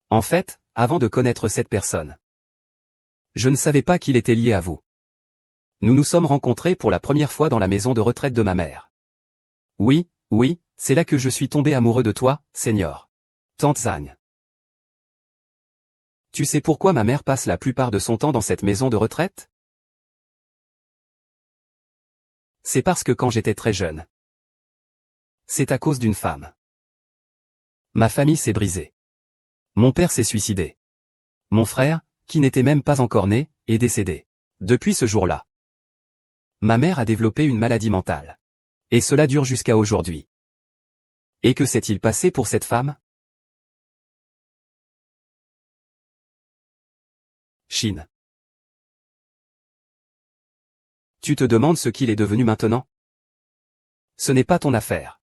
A: En fait, avant de connaître cette personne, je ne savais pas qu'il était lié à vous. Nous nous sommes rencontrés pour la première fois dans la maison de retraite de ma mère. Oui, oui, c'est là que je suis tombé amoureux de toi, Seigneur. Tante Zagne. Tu sais pourquoi ma mère passe la plupart de son temps dans cette maison de retraite? C'est parce que quand j'étais très jeune, c'est à cause d'une femme. Ma famille s'est brisée. Mon père s'est suicidé. Mon frère, qui n'était même pas encore né, est décédé. Depuis ce jour-là, ma mère a développé une maladie mentale. Et cela dure jusqu'à aujourd'hui. Et que s'est-il passé pour cette femme? Chine. Tu te demandes ce qu'il est devenu maintenant? Ce n'est pas ton affaire.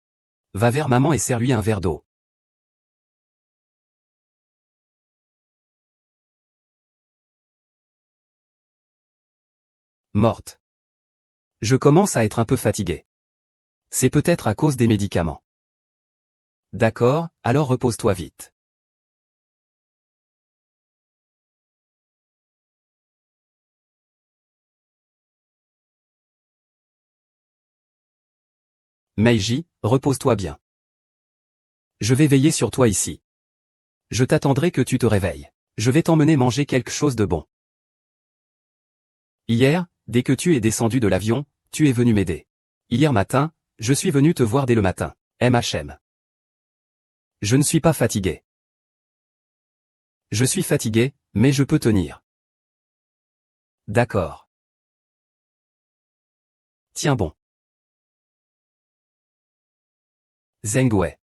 A: Va vers maman et serre-lui un verre d'eau. Morte. Je commence à être un peu fatigué. C'est peut-être à cause des médicaments. D'accord, alors repose-toi vite. Meiji, repose-toi bien. Je vais veiller sur toi ici. Je t'attendrai que tu te réveilles. Je vais t'emmener manger quelque chose de bon. Hier, dès que tu es descendu de l'avion, tu es venu m'aider. Hier matin, je suis venu te voir dès le matin. MHM. Je ne suis pas fatigué. Je suis fatigué, mais je peux tenir. D'accord. Tiens bon. Zheng Wei.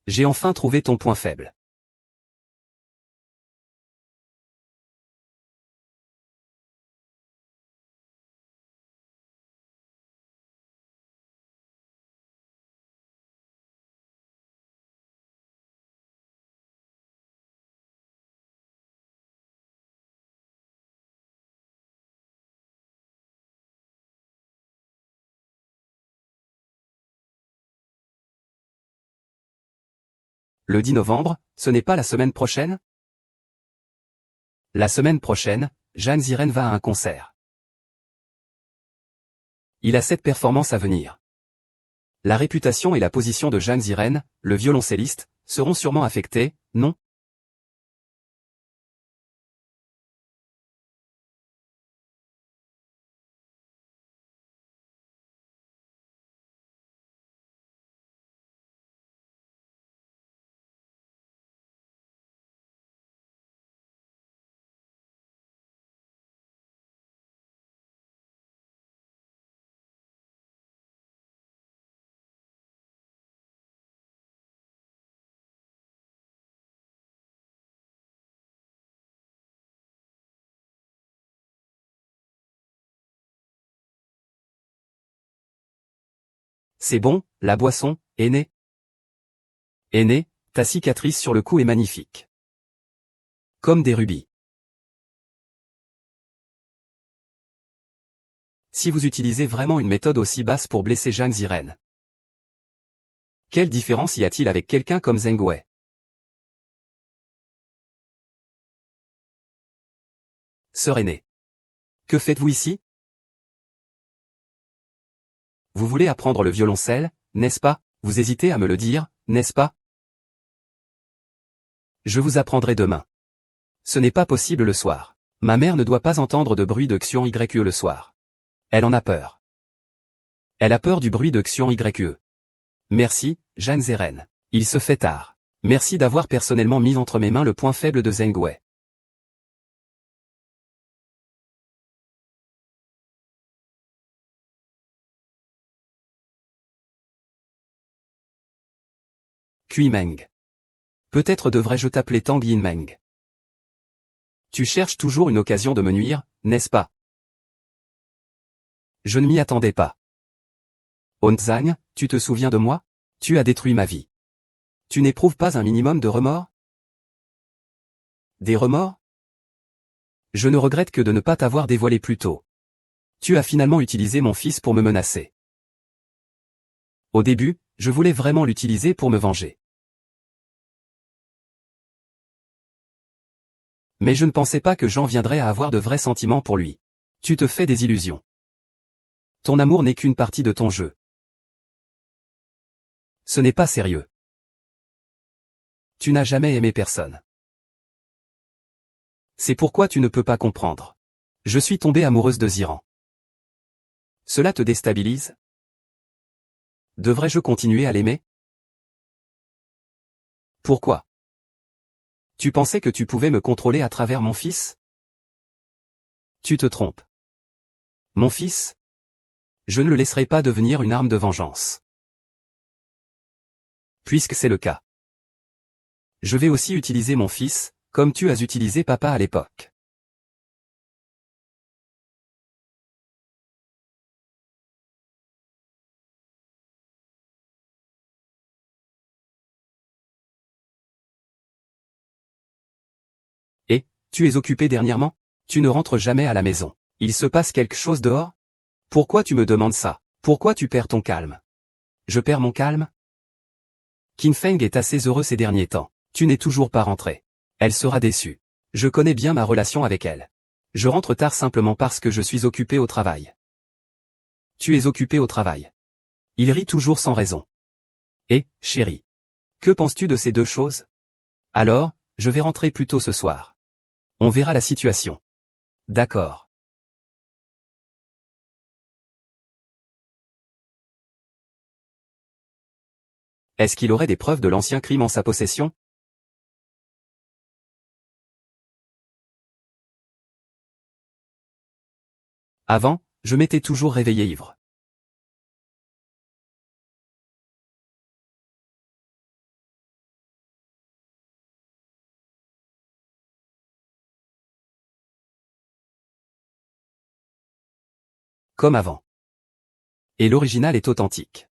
A: J'ai enfin trouvé ton point faible. Le 10 novembre, ce n'est pas la semaine prochaine? La semaine prochaine, Zhang Ziren va à un concert. Il a cette performance à venir. La réputation et la position de Zhang Ziren, le violoncelliste, seront sûrement affectées, non? C'est bon, la boisson, aîné? Aîné, ta cicatrice sur le cou est magnifique. Comme des rubis. Si vous utilisez vraiment une méthode aussi basse pour blesser Zhang Ziren, quelle différence y a-t-il avec quelqu'un comme Zheng Wei? Sœur aînée. Que faites-vous ici? Vous voulez apprendre le violoncelle, n'est-ce pas? Vous hésitez à me le dire, n'est-ce pas? Je vous apprendrai demain. Ce n'est pas possible le soir. Ma mère ne doit pas entendre de bruit de xion YE le soir. Elle en a peur. Elle a peur du bruit de xion YE. Merci, Zhang Ziren. Il se fait tard. Merci d'avoir personnellement mis entre mes mains le point faible de Zheng Wei. Kui Meng. Peut-être devrais-je t'appeler Tang Yin Meng. Tu cherches toujours une occasion de me nuire, n'est-ce pas? Je ne m'y attendais pas. Onzang, tu te souviens de moi? Tu as détruit ma vie. Tu n'éprouves pas un minimum de remords? Des remords? Je ne regrette que de ne pas t'avoir dévoilé plus tôt. Tu as finalement utilisé mon fils pour me menacer. Au début, je voulais vraiment l'utiliser pour me venger. Mais je ne pensais pas que j'en viendrais à avoir de vrais sentiments pour lui. Tu te fais des illusions. Ton amour n'est qu'une partie de ton jeu. Ce n'est pas sérieux. Tu n'as jamais aimé personne. C'est pourquoi tu ne peux pas comprendre. Je suis tombée amoureuse de Ziran. Cela te déstabilise? Devrais-je continuer à l'aimer? Pourquoi? Tu pensais que tu pouvais me contrôler à travers mon fils? Tu te trompes. Mon fils? Je ne le laisserai pas devenir une arme de vengeance. Puisque c'est le cas. Je vais aussi utiliser mon fils, comme tu as utilisé papa à l'époque. Et, tu es occupé dernièrement? Tu ne rentres jamais à la maison. Il se passe quelque chose dehors? Pourquoi tu me demandes ça? Pourquoi tu perds ton calme? Je perds mon calme? Qin Feng est assez heureux ces derniers temps. Tu n'es toujours pas rentré. Elle sera déçue. Je connais bien ma relation avec elle. Je rentre tard simplement parce que je suis occupé au travail. Tu es occupé au travail. Il rit toujours sans raison. Et, chérie. Que penses-tu de ces deux choses? Alors, je vais rentrer plus tôt ce soir. On verra la situation. D'accord. Est-ce qu'il aurait des preuves de l'ancien crime en sa possession? Avant, je m'étais toujours réveillé ivre. Comme avant. Et l'original est authentique.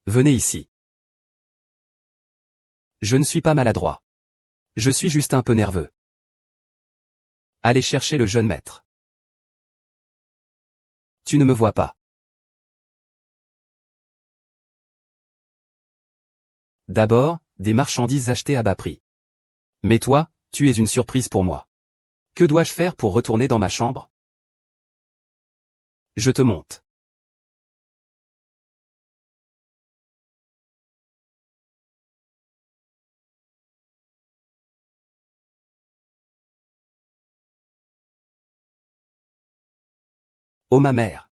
A: Venez ici. Je ne suis pas maladroit. Je suis juste un peu nerveux. Allez chercher le jeune maître. Tu ne me vois pas. D'abord, des marchandises achetées à bas prix. Mais toi, tu es une surprise pour moi. Que dois-je faire pour retourner dans ma chambre? Je te monte. Oh ma mère.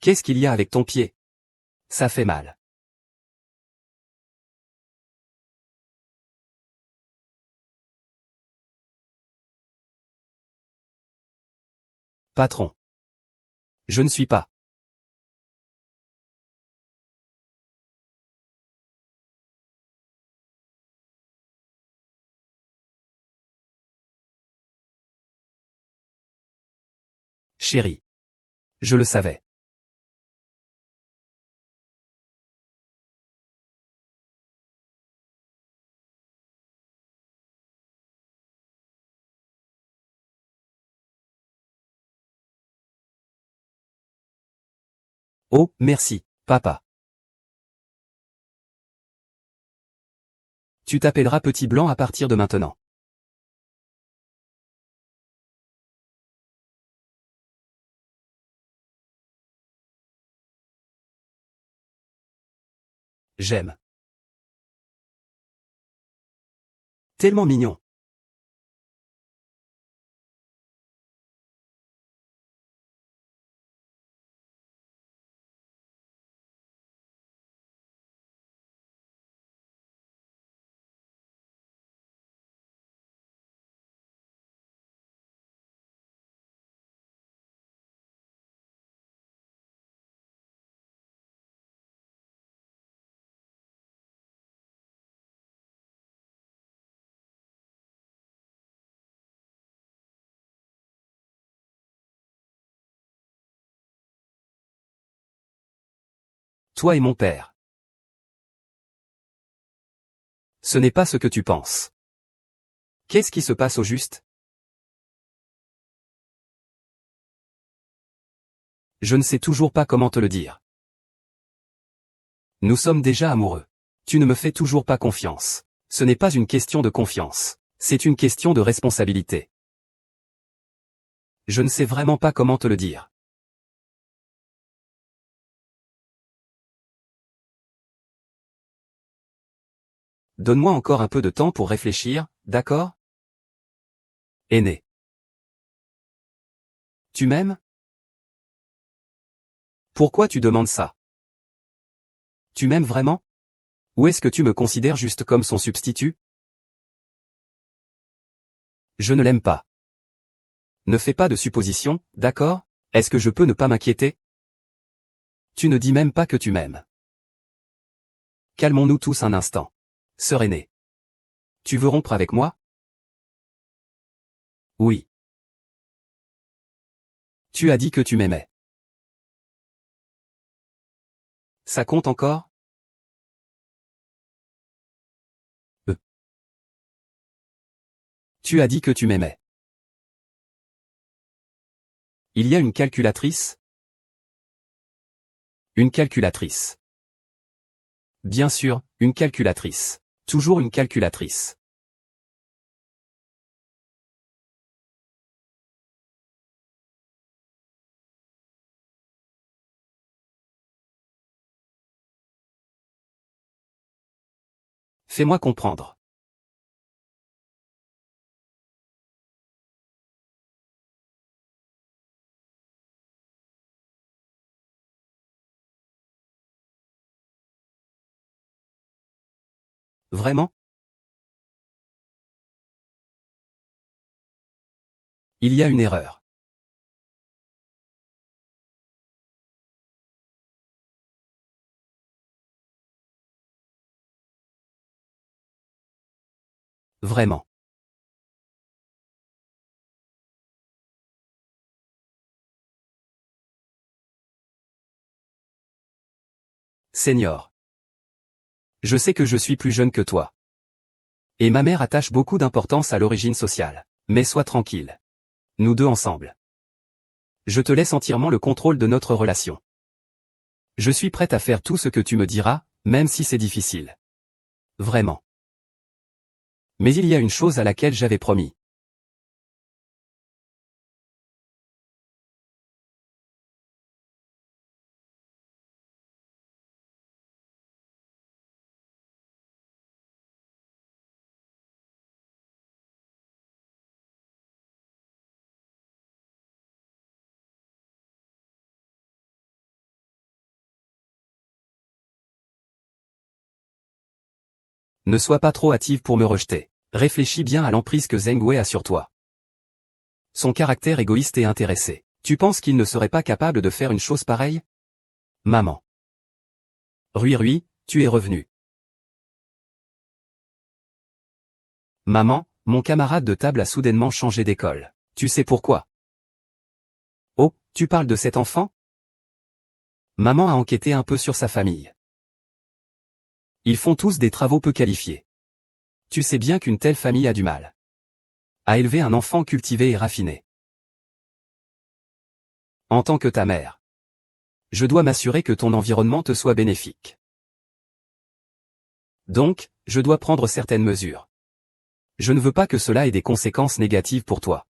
A: Qu'est-ce qu'il y a avec ton pied? Ça fait mal. Patron. Je ne suis pas. Chérie. Je le savais. Oh, merci, papa. Tu t'appelleras Petit Blanc à partir de maintenant. J'aime. Tellement mignon. Toi et mon père. Ce n'est pas ce que tu penses. Qu'est-ce qui se passe au juste? Je ne sais toujours pas comment te le dire. Nous sommes déjà amoureux. Tu ne me fais toujours pas confiance. Ce n'est pas une question de confiance. C'est une question de responsabilité. Je ne sais vraiment pas comment te le dire. Donne-moi encore un peu de temps pour réfléchir, d'accord? Aîné. Tu m'aimes? Pourquoi tu demandes ça? Tu m'aimes vraiment? Ou est-ce que tu me considères juste comme son substitut? Je ne l'aime pas. Ne fais pas de suppositions, d'accord? Est-ce que je peux ne pas m'inquiéter? Tu ne dis même pas que tu m'aimes. Calmons-nous tous un instant. Sœur aînée. Tu veux rompre avec moi? Oui. Tu as dit que tu m'aimais. Ça compte encore? Tu as dit que tu m'aimais. Il y a une calculatrice? Une calculatrice. Bien sûr, une calculatrice. Toujours une calculatrice. Fais-moi comprendre. Vraiment? Il y a une erreur. Vraiment. Seigneur. Je sais que je suis plus jeune que toi. Et ma mère attache beaucoup d'importance à l'origine sociale. Mais sois tranquille. Nous deux ensemble. Je te laisse entièrement le contrôle de notre relation. Je suis prête à faire tout ce que tu me diras, même si c'est difficile. Vraiment. Mais il y a une chose à laquelle j'avais promis. Ne sois pas trop hâtive pour me rejeter. Réfléchis bien à l'emprise que Zheng Wei a sur toi. Son caractère égoïste et intéressé. Tu penses qu'il ne serait pas capable de faire une chose pareille? Maman. Rui Rui, tu es revenu. Maman, mon camarade de table a soudainement changé d'école. Tu sais pourquoi? Oh, tu parles de cet enfant? Maman a enquêté un peu sur sa famille. Ils font tous des travaux peu qualifiés. Tu sais bien qu'une telle famille a du mal à élever un enfant cultivé et raffiné. En tant que ta mère, je dois m'assurer que ton environnement te soit bénéfique. Donc, je dois prendre certaines mesures. Je ne veux pas que cela ait des conséquences négatives pour toi.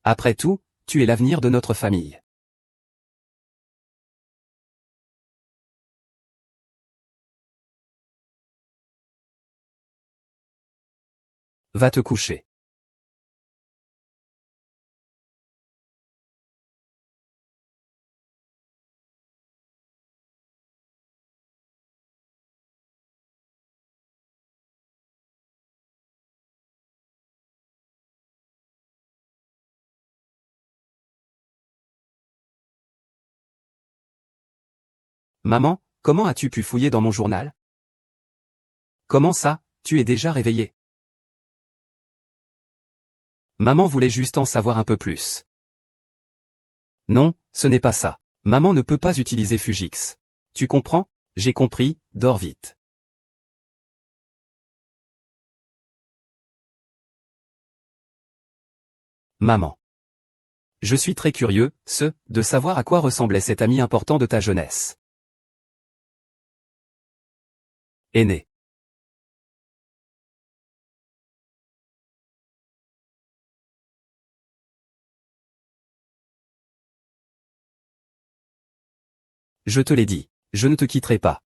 A: Après tout, tu es l'avenir de notre famille. Va te coucher. Maman, comment as-tu pu fouiller dans mon journal? Comment ça, tu es déjà réveillée? Maman voulait juste en savoir un peu plus. Non, ce n'est pas ça. Maman ne peut pas utiliser Fujix. Tu comprends? J'ai compris, dors vite. Maman. Je suis très curieux, de savoir à quoi ressemblait cet ami important de ta jeunesse. Aîné. Je te l'ai dit, je ne te quitterai pas.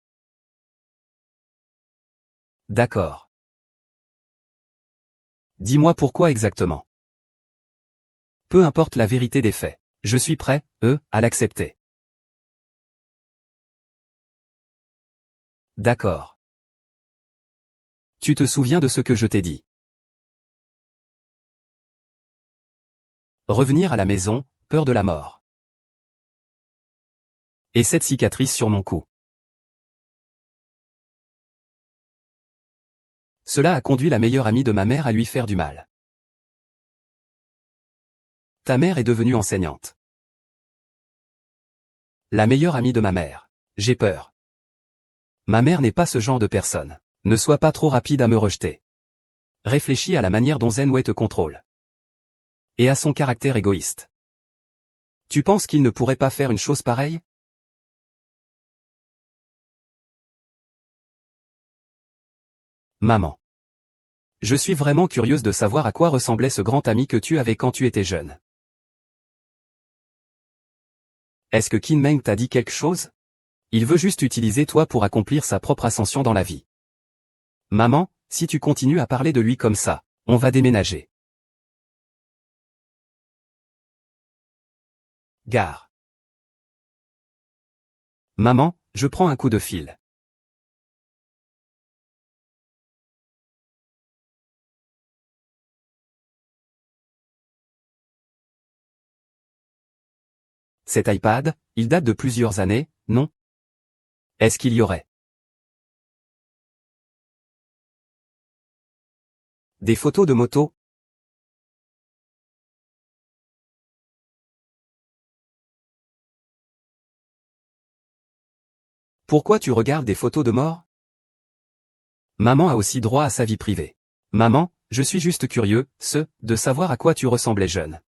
A: D'accord. Dis-moi pourquoi exactement. Peu importe la vérité des faits. Je suis prêt, à l'accepter. D'accord. Tu te souviens de ce que je t'ai dit? Revenir à la maison, peur de la mort. Et cette cicatrice sur mon cou. Cela a conduit la meilleure amie de ma mère à lui faire du mal. Ta mère est devenue enseignante. La meilleure amie de ma mère. J'ai peur. Ma mère n'est pas ce genre de personne. Ne sois pas trop rapide à me rejeter. Réfléchis à la manière dont Zenwei te contrôle. Et à son caractère égoïste. Tu penses qu'il ne pourrait pas faire une chose pareille? Maman. Je suis vraiment curieuse de savoir à quoi ressemblait ce grand ami que tu avais quand tu étais jeune. Est-ce que Qin Meng t'a dit quelque chose? Il veut juste utiliser toi pour accomplir sa propre ascension dans la vie. Maman, si tu continues à parler de lui comme ça, on va déménager. Gare. Maman, je prends un coup de fil. Cet iPad, il date de plusieurs années, non? Est-ce qu'il y aurait des photos de moto? Pourquoi tu regardes des photos de mort? Maman a aussi droit à sa vie privée. Maman, je suis juste curieux, de savoir à quoi tu ressemblais jeune.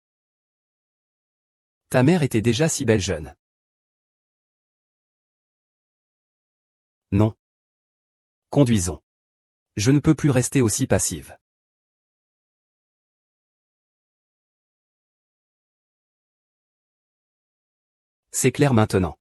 A: Ta mère était déjà si belle jeune. Non. Conduisons. Je ne peux plus rester aussi passive. C'est clair maintenant.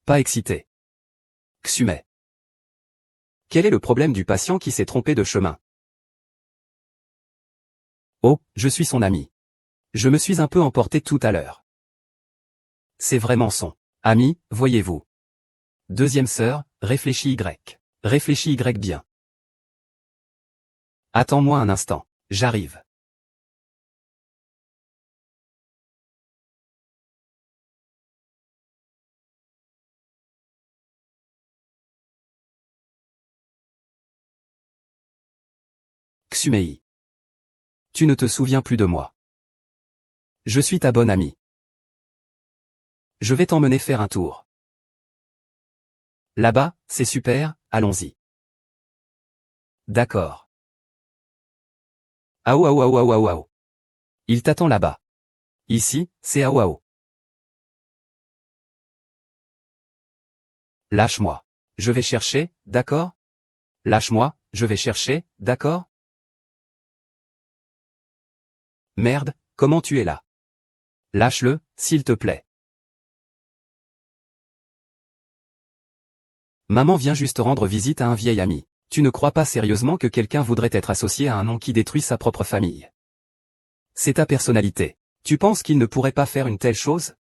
A: Pas excité. Xumei. Quel est le problème du patient qui s'est trompé de chemin? Oh, je suis son ami. Je me suis un peu emporté tout à l'heure. C'est vraiment son ami, voyez-vous. Deuxième sœur, réfléchis Y. Réfléchis Y bien. Attends-moi un instant, j'arrive. Xumei. Tu ne te souviens plus de moi. Je suis ta bonne amie. Je vais t'emmener faire un tour. Là-bas, c'est super, allons-y. D'accord. Aou aou aou aou aou aou. Il t'attend là-bas. Ici, c'est Aou Aou. Lâche-moi. Je vais chercher, d'accord? Lâche-moi, je vais chercher, d'accord? Merde, comment tu es là? Lâche-le, s'il te plaît. Maman vient juste rendre visite à un vieil ami. Tu ne crois pas sérieusement que quelqu'un voudrait être associé à un nom qui détruit sa propre famille? C'est ta personnalité. Tu penses qu'il ne pourrait pas faire une telle chose?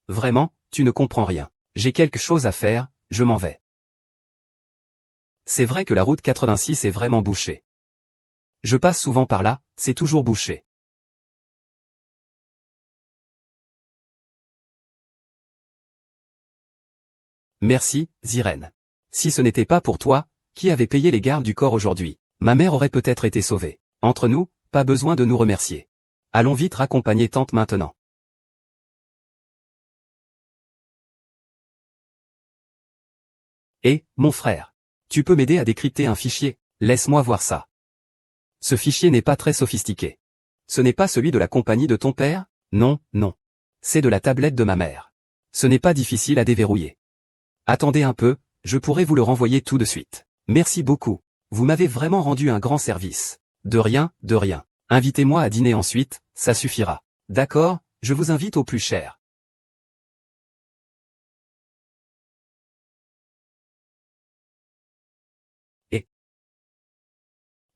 A: Vraiment, tu ne comprends rien. J'ai quelque chose à faire, je m'en vais. C'est vrai que la route 86 est vraiment bouchée. Je passe souvent par là, c'est toujours bouché. Merci, Zirène. Si ce n'était pas pour toi, qui avait payé les gardes du corps aujourd'hui? Ma mère aurait peut-être été sauvée. Entre nous, pas besoin de nous remercier. Allons vite raccompagner tante maintenant. Et, mon frère. Tu peux m'aider à décrypter un fichier? Laisse-moi voir ça. Ce fichier n'est pas très sophistiqué. Ce n'est pas celui de la compagnie de ton père? Non, non. C'est de la tablette de ma mère. Ce n'est pas difficile à déverrouiller. Attendez un peu, je pourrais vous le renvoyer tout de suite. Merci beaucoup. Vous m'avez vraiment rendu un grand service. De rien, de rien. Invitez-moi à dîner ensuite, ça suffira. D'accord, je vous invite au plus cher. Et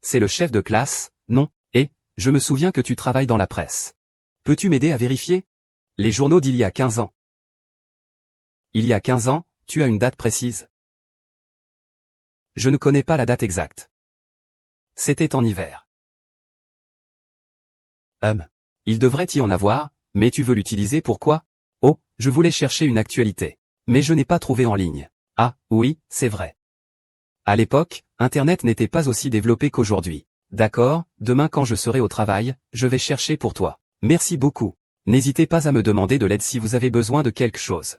A: c'est le chef de classe, non? Et je me souviens que tu travailles dans la presse. Peux-tu m'aider à vérifier? Les journaux d'il y a 15 ans. Il y a 15 ans, tu as une date précise? Je ne connais pas la date exacte. C'était en hiver. Il devrait y en avoir, mais tu veux l'utiliser pourquoi? Oh, je voulais chercher une actualité. Mais je n'ai pas trouvé en ligne. Ah, oui, c'est vrai. À l'époque, Internet n'était pas aussi développé qu'aujourd'hui. D'accord, demain quand je serai au travail, je vais chercher pour toi. Merci beaucoup. N'hésitez pas à me demander de l'aide si vous avez besoin de quelque chose.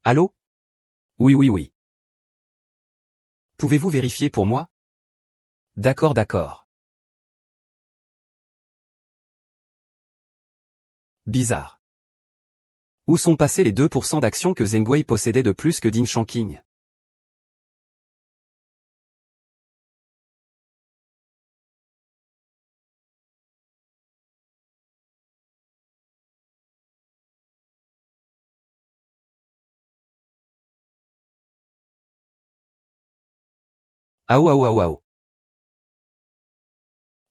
A: Allô? Oui, oui, oui. Pouvez-vous vérifier pour moi? D'accord, d'accord. Bizarre. Où sont passés les 2% d'actions que Zengwei possédait de plus que Ding Shanqing? Ah ouah ouah ouah.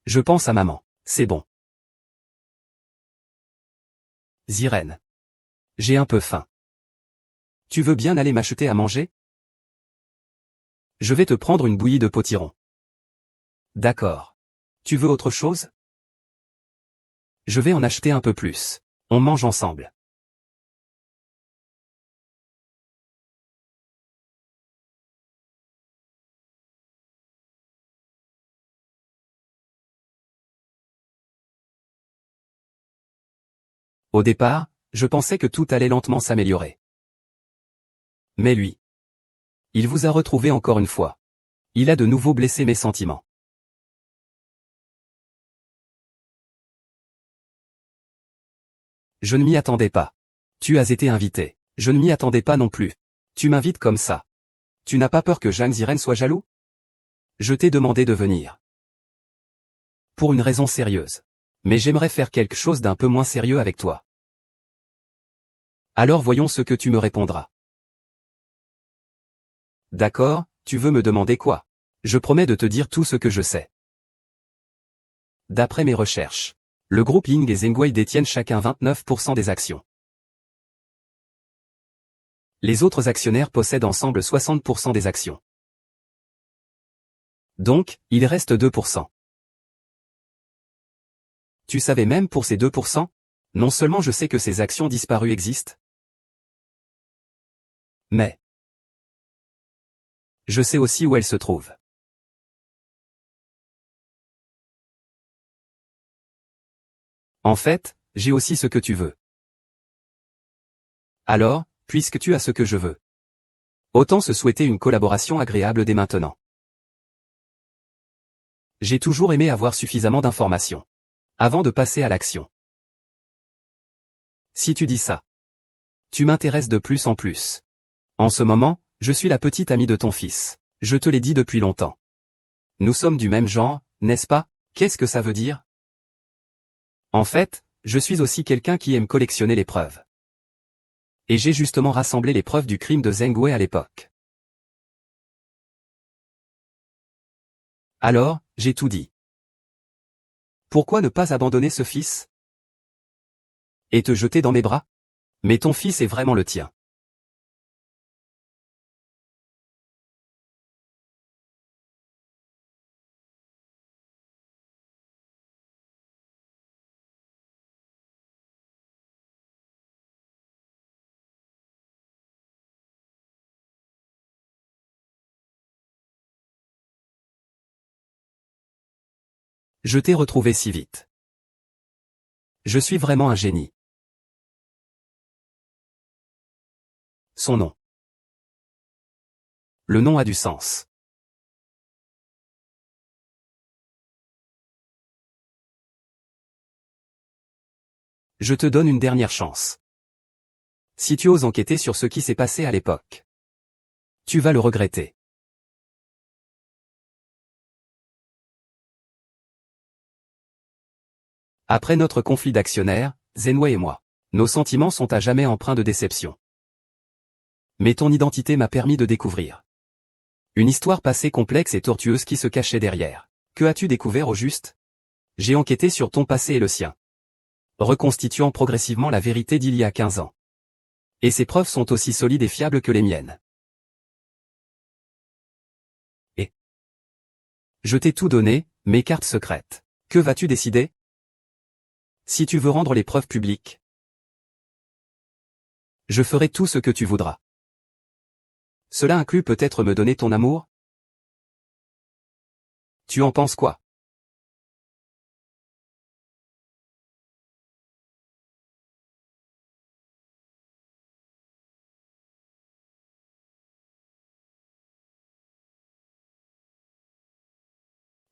A: Je pense à maman. C'est bon. Ziren. J'ai un peu faim. Tu veux bien aller m'acheter à manger? Je vais te prendre une bouillie de potiron. D'accord. Tu veux autre chose? Je vais en acheter un peu plus. On mange ensemble. Au départ, je pensais que tout allait lentement s'améliorer. Mais lui. Il vous a retrouvé encore une fois. Il a de nouveau blessé mes sentiments. Je ne m'y attendais pas. Tu as été invité. Je ne m'y attendais pas non plus. Tu m'invites comme ça. Tu n'as pas peur que Zhang Ziren soit jaloux? Je t'ai demandé de venir. Pour une raison sérieuse. Mais j'aimerais faire quelque chose d'un peu moins sérieux avec toi. Alors voyons ce que tu me répondras. D'accord, tu veux me demander quoi? Je promets de te dire tout ce que je sais. D'après mes recherches, le groupe Ying et Zengwei détiennent chacun 29% des actions. Les autres actionnaires possèdent ensemble 60% des actions. Donc, il reste 2%. Tu savais même pour ces 2%? Non seulement je sais que ces actions disparues existent, mais je sais aussi où elles se trouvent. En fait, j'ai aussi ce que tu veux. Alors, puisque tu as ce que je veux, autant se souhaiter une collaboration agréable dès maintenant. J'ai toujours aimé avoir suffisamment d'informations avant de passer à l'action. Si tu dis ça, tu m'intéresses de plus en plus. En ce moment, je suis la petite amie de ton fils. Je te l'ai dit depuis longtemps. Nous sommes du même genre, n'est-ce pas? Qu'est-ce que ça veut dire? En fait, je suis aussi quelqu'un qui aime collectionner les preuves. Et j'ai justement rassemblé les preuves du crime de Zheng Wei à l'époque. Alors, j'ai tout dit. Pourquoi ne pas abandonner ce fils? Et te jeter dans mes bras? Mais ton fils est vraiment le tien. Je t'ai retrouvé si vite. Je suis vraiment un génie. Son nom. Le nom a du sens. Je te donne une dernière chance. Si tu oses enquêter sur ce qui s'est passé à l'époque, tu vas le regretter. Après notre conflit d'actionnaires, Zenway et moi, nos sentiments sont à jamais empreints de déception. Mais ton identité m'a permis de découvrir une histoire passée complexe et tortueuse qui se cachait derrière. Que as-tu découvert au juste? J'ai enquêté sur ton passé et le sien, reconstituant progressivement la vérité d'il y a 15 ans. Et ces preuves sont aussi solides et fiables que les miennes. Et je t'ai tout donné, mes cartes secrètes. Que vas-tu décider? Si tu veux rendre les preuves publiques, je ferai tout ce que tu voudras. Cela inclut peut-être me donner ton amour? Tu en penses quoi?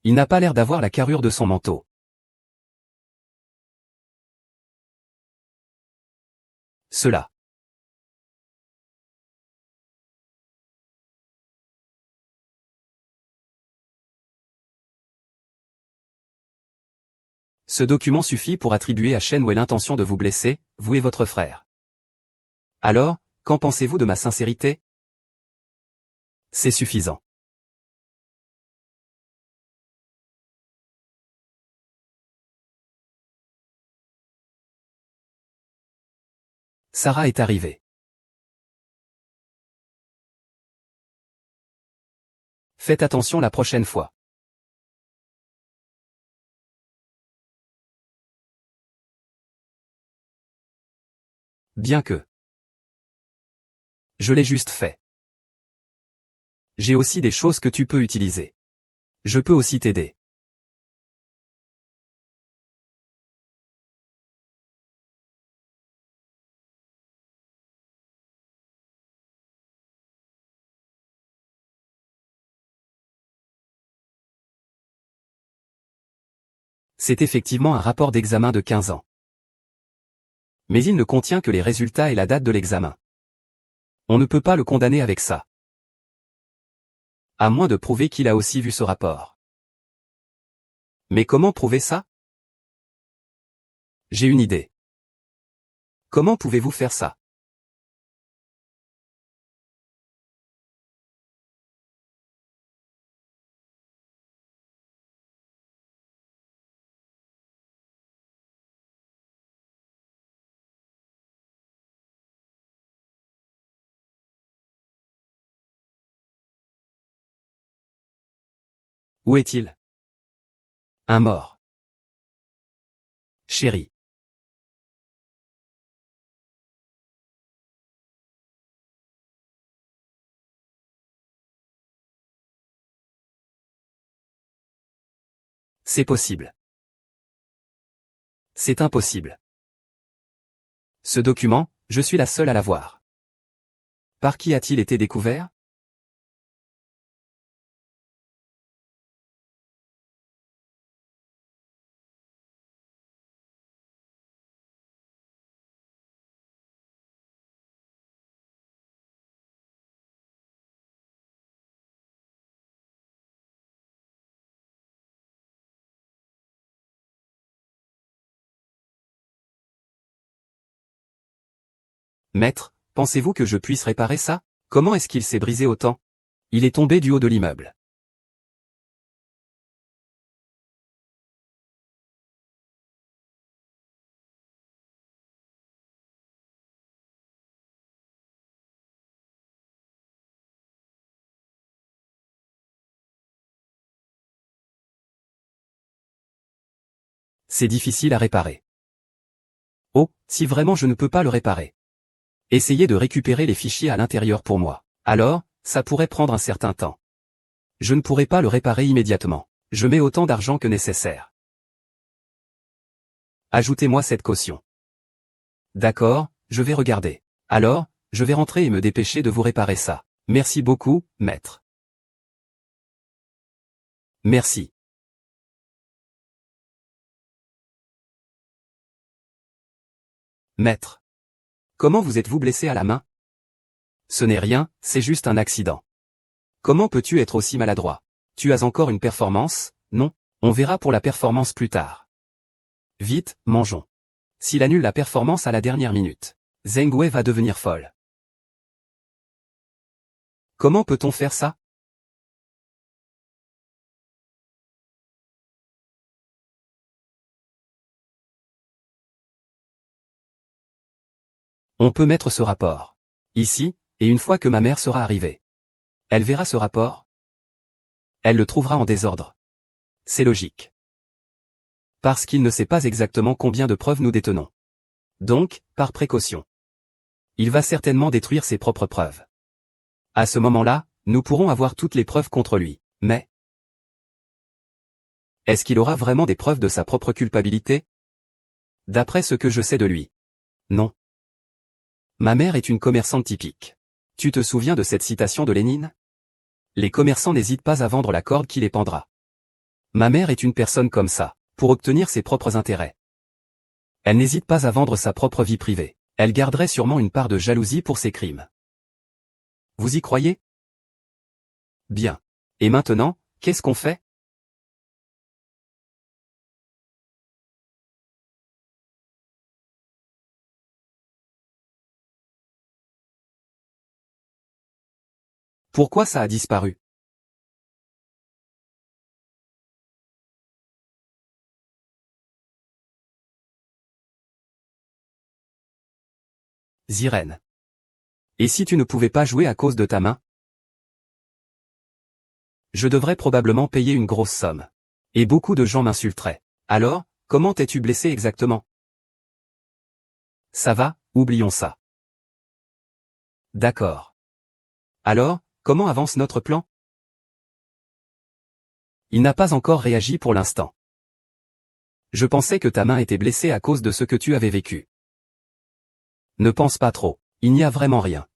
A: Il n'a pas l'air d'avoir la carrure de son manteau. Cela. Ce document suffit pour attribuer à Shenwei l'intention de vous blesser, vous et votre frère. Alors, qu'en pensez-vous de ma sincérité? C'est suffisant. Sarah est arrivée. Faites attention la prochaine fois. Bien que je l'ai juste fait. J'ai aussi des choses que tu peux utiliser. Je peux aussi t'aider. C'est effectivement un rapport d'examen de 15 ans. Mais il ne contient que les résultats et la date de l'examen. On ne peut pas le condamner avec ça. À moins de prouver qu'il a aussi vu ce rapport. Mais comment prouver ça? J'ai une idée. Comment pouvez-vous faire ça? Où est-il? Un mort. Chérie. C'est possible. C'est impossible. Ce document, je suis la seule à l'avoir. Par qui a-t-il été découvert? Maître, pensez-vous que je puisse réparer ça? Comment est-ce qu'il s'est brisé autant? Il est tombé du haut de l'immeuble. C'est difficile à réparer. Oh, si vraiment je ne peux pas le réparer. Essayez de récupérer les fichiers à l'intérieur pour moi. Alors, ça pourrait prendre un certain temps. Je ne pourrai pas le réparer immédiatement. Je mets autant d'argent que nécessaire. Ajoutez-moi cette caution. D'accord, je vais regarder. Alors, je vais rentrer et me dépêcher de vous réparer ça. Merci beaucoup, maître. Merci. Maître. Comment vous êtes-vous blessé à la main? Ce n'est rien, c'est juste un accident. Comment peux-tu être aussi maladroit? Tu as encore une performance, non? On verra pour la performance plus tard. Vite, mangeons. S'il annule la performance à la dernière minute, Zheng Wei va devenir folle. Comment peut-on faire ça? On peut mettre ce rapport ici, et une fois que ma mère sera arrivée, elle verra ce rapport. Elle le trouvera en désordre. C'est logique. Parce qu'il ne sait pas exactement combien de preuves nous détenons. Donc, par précaution, il va certainement détruire ses propres preuves. À ce moment-là, nous pourrons avoir toutes les preuves contre lui, mais est-ce qu'il aura vraiment des preuves de sa propre culpabilité? D'après ce que je sais de lui, non. Ma mère est une commerçante typique. Tu te souviens de cette citation de Lénine? Les commerçants n'hésitent pas à vendre la corde qui les pendra. Ma mère est une personne comme ça, pour obtenir ses propres intérêts. Elle n'hésite pas à vendre sa propre vie privée. Elle garderait sûrement une part de jalousie pour ses crimes. Vous y croyez? Bien. Et maintenant, qu'est-ce qu'on fait? Pourquoi ça a disparu? Ziren. Et si tu ne pouvais pas jouer à cause de ta main? Je devrais probablement payer une grosse somme. Et beaucoup de gens m'insulteraient. Alors, comment t'es-tu blessé exactement? Ça va, oublions ça. D'accord. Alors, comment avance notre plan? Il n'a pas encore réagi pour l'instant. Je pensais que ta main était blessée à cause de ce que tu avais vécu. Ne pense pas trop, il n'y a vraiment rien.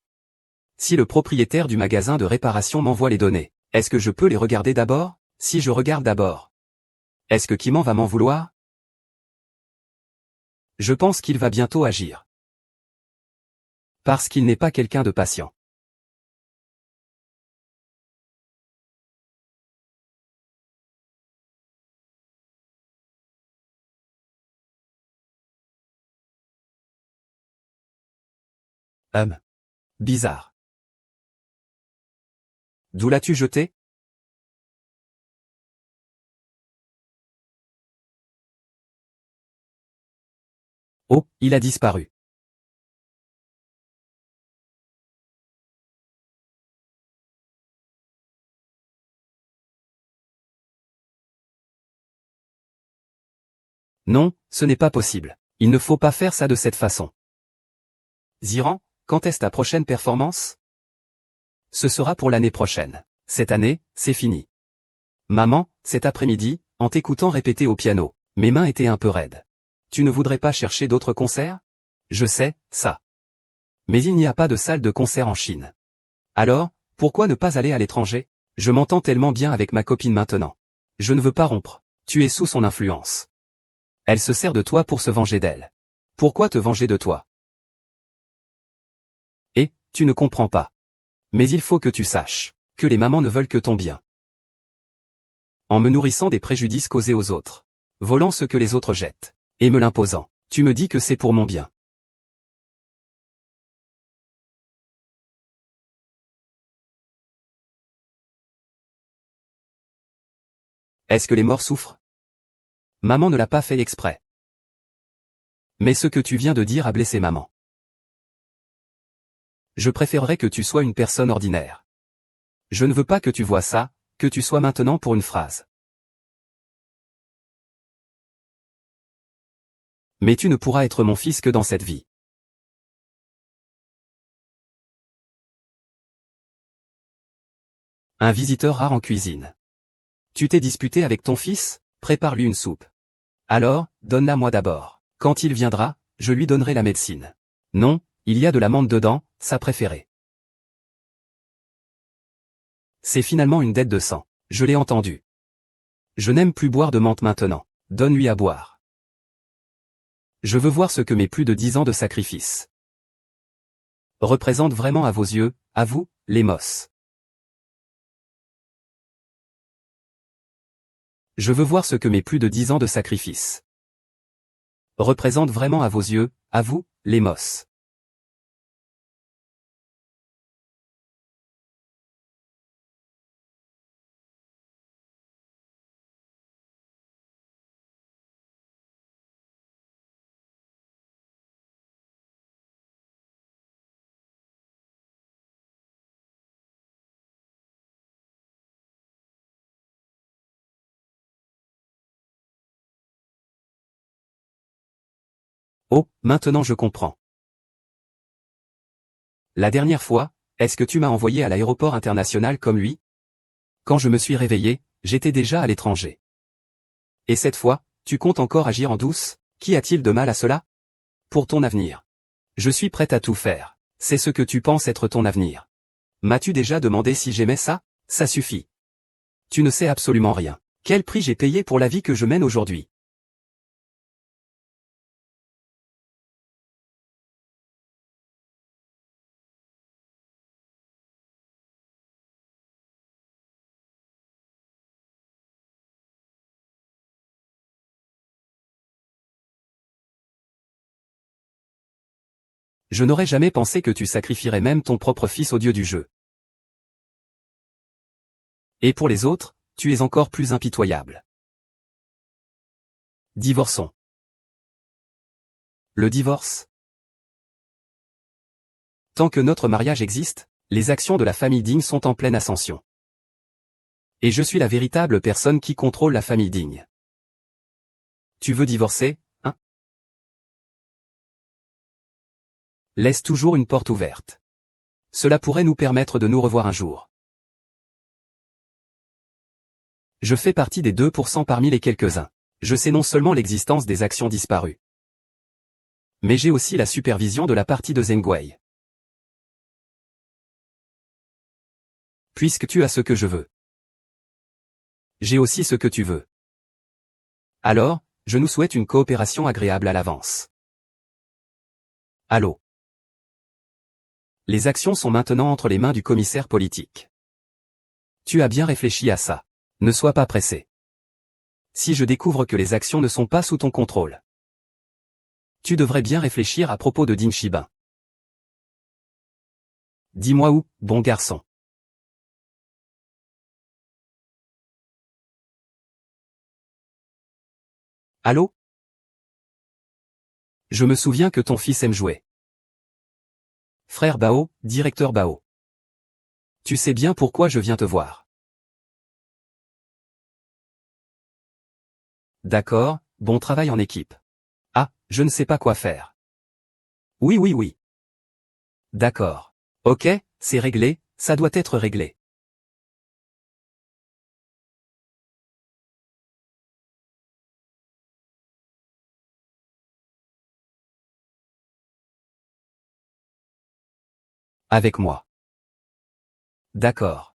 A: Si le propriétaire du magasin de réparation m'envoie les données, est-ce que je peux les regarder d'abord? Si je regarde d'abord, est-ce que Kimon va m'en vouloir? Je pense qu'il va bientôt agir. Parce qu'il n'est pas quelqu'un de patient. Bizarre. D'où l'as-tu jeté? Oh, il a disparu. Non, ce n'est pas possible. Il ne faut pas faire ça de cette façon. Ziran, quand est-ce ta prochaine performance? Ce sera pour l'année prochaine. Cette année, c'est fini. Maman, cet après-midi, en t'écoutant répéter au piano, mes mains étaient un peu raides. Tu ne voudrais pas chercher d'autres concerts? Je sais, ça. Mais il n'y a pas de salle de concert en Chine. Alors, pourquoi ne pas aller à l'étranger? Je m'entends tellement bien avec ma copine maintenant. Je ne veux pas rompre. Tu es sous son influence. Elle se sert de toi pour se venger d'elle. Pourquoi te venger de toi? Et, tu ne comprends pas. Mais il faut que tu saches que les mamans ne veulent que ton bien. En me nourrissant des préjudices causés aux autres, volant ce que les autres jettent, et me l'imposant, tu me dis que c'est pour mon bien. Est-ce que les morts souffrent? Maman ne l'a pas fait exprès. Mais ce que tu viens de dire a blessé maman. Je préférerais que tu sois une personne ordinaire. Je ne veux pas que tu vois ça, que tu sois maintenant pour une phrase. Mais tu ne pourras être mon fils que dans cette vie. Un visiteur rare en cuisine. Tu t'es disputé avec ton fils? Prépare-lui une soupe. Alors, donne-la moi d'abord. Quand il viendra, je lui donnerai la médecine. Non, il y a de l'amande dedans, sa préférée. C'est finalement une dette de sang. Je l'ai entendu. Je n'aime plus boire de menthe maintenant. Donne-lui à boire. Je veux voir ce que mes plus de 10 ans de sacrifice représentent vraiment à vos yeux, à vous, les mosses. Je veux voir ce que mes plus de 10 ans de sacrifice représentent vraiment à vos yeux, à vous, les mosses. Oh, maintenant je comprends. La dernière fois, est-ce que tu m'as envoyé à l'aéroport international comme lui? Quand je me suis réveillé, j'étais déjà à l'étranger. Et cette fois, tu comptes encore agir en douce? Qu'y a-t-il de mal à cela? Pour ton avenir. Je suis prête à tout faire. C'est ce que tu penses être ton avenir. M'as-tu déjà demandé si j'aimais ça? Ça suffit. Tu ne sais absolument rien. Quel prix j'ai payé pour la vie que je mène aujourd'hui? Je n'aurais jamais pensé que tu sacrifierais même ton propre fils au dieu du jeu. Et pour les autres, tu es encore plus impitoyable. Divorçons. Le divorce? Tant que notre mariage existe, les actions de la famille Digne sont en pleine ascension. Et je suis la véritable personne qui contrôle la famille Digne. Tu veux divorcer, hein? Laisse toujours une porte ouverte. Cela pourrait nous permettre de nous revoir un jour. Je fais partie des 2% parmi les quelques-uns. Je sais non seulement l'existence des actions disparues, mais j'ai aussi la supervision de la partie de Zengwei. Puisque tu as ce que je veux, j'ai aussi ce que tu veux. Alors, je nous souhaite une coopération agréable à l'avance. Allô? Les actions sont maintenant entre les mains du commissaire politique. Tu as bien réfléchi à ça. Ne sois pas pressé. Si je découvre que les actions ne sont pas sous ton contrôle, tu devrais bien réfléchir à propos de Ding Shibin. Dis-moi où, bon garçon. Allô? Je me souviens que ton fils aime jouer. Frère Bao, directeur Bao. Tu sais bien pourquoi je viens te voir. D'accord, bon travail en équipe. Ah, je ne sais pas quoi faire. Oui, oui, oui. D'accord. Ok, c'est réglé, ça doit être réglé. Avec moi. D'accord.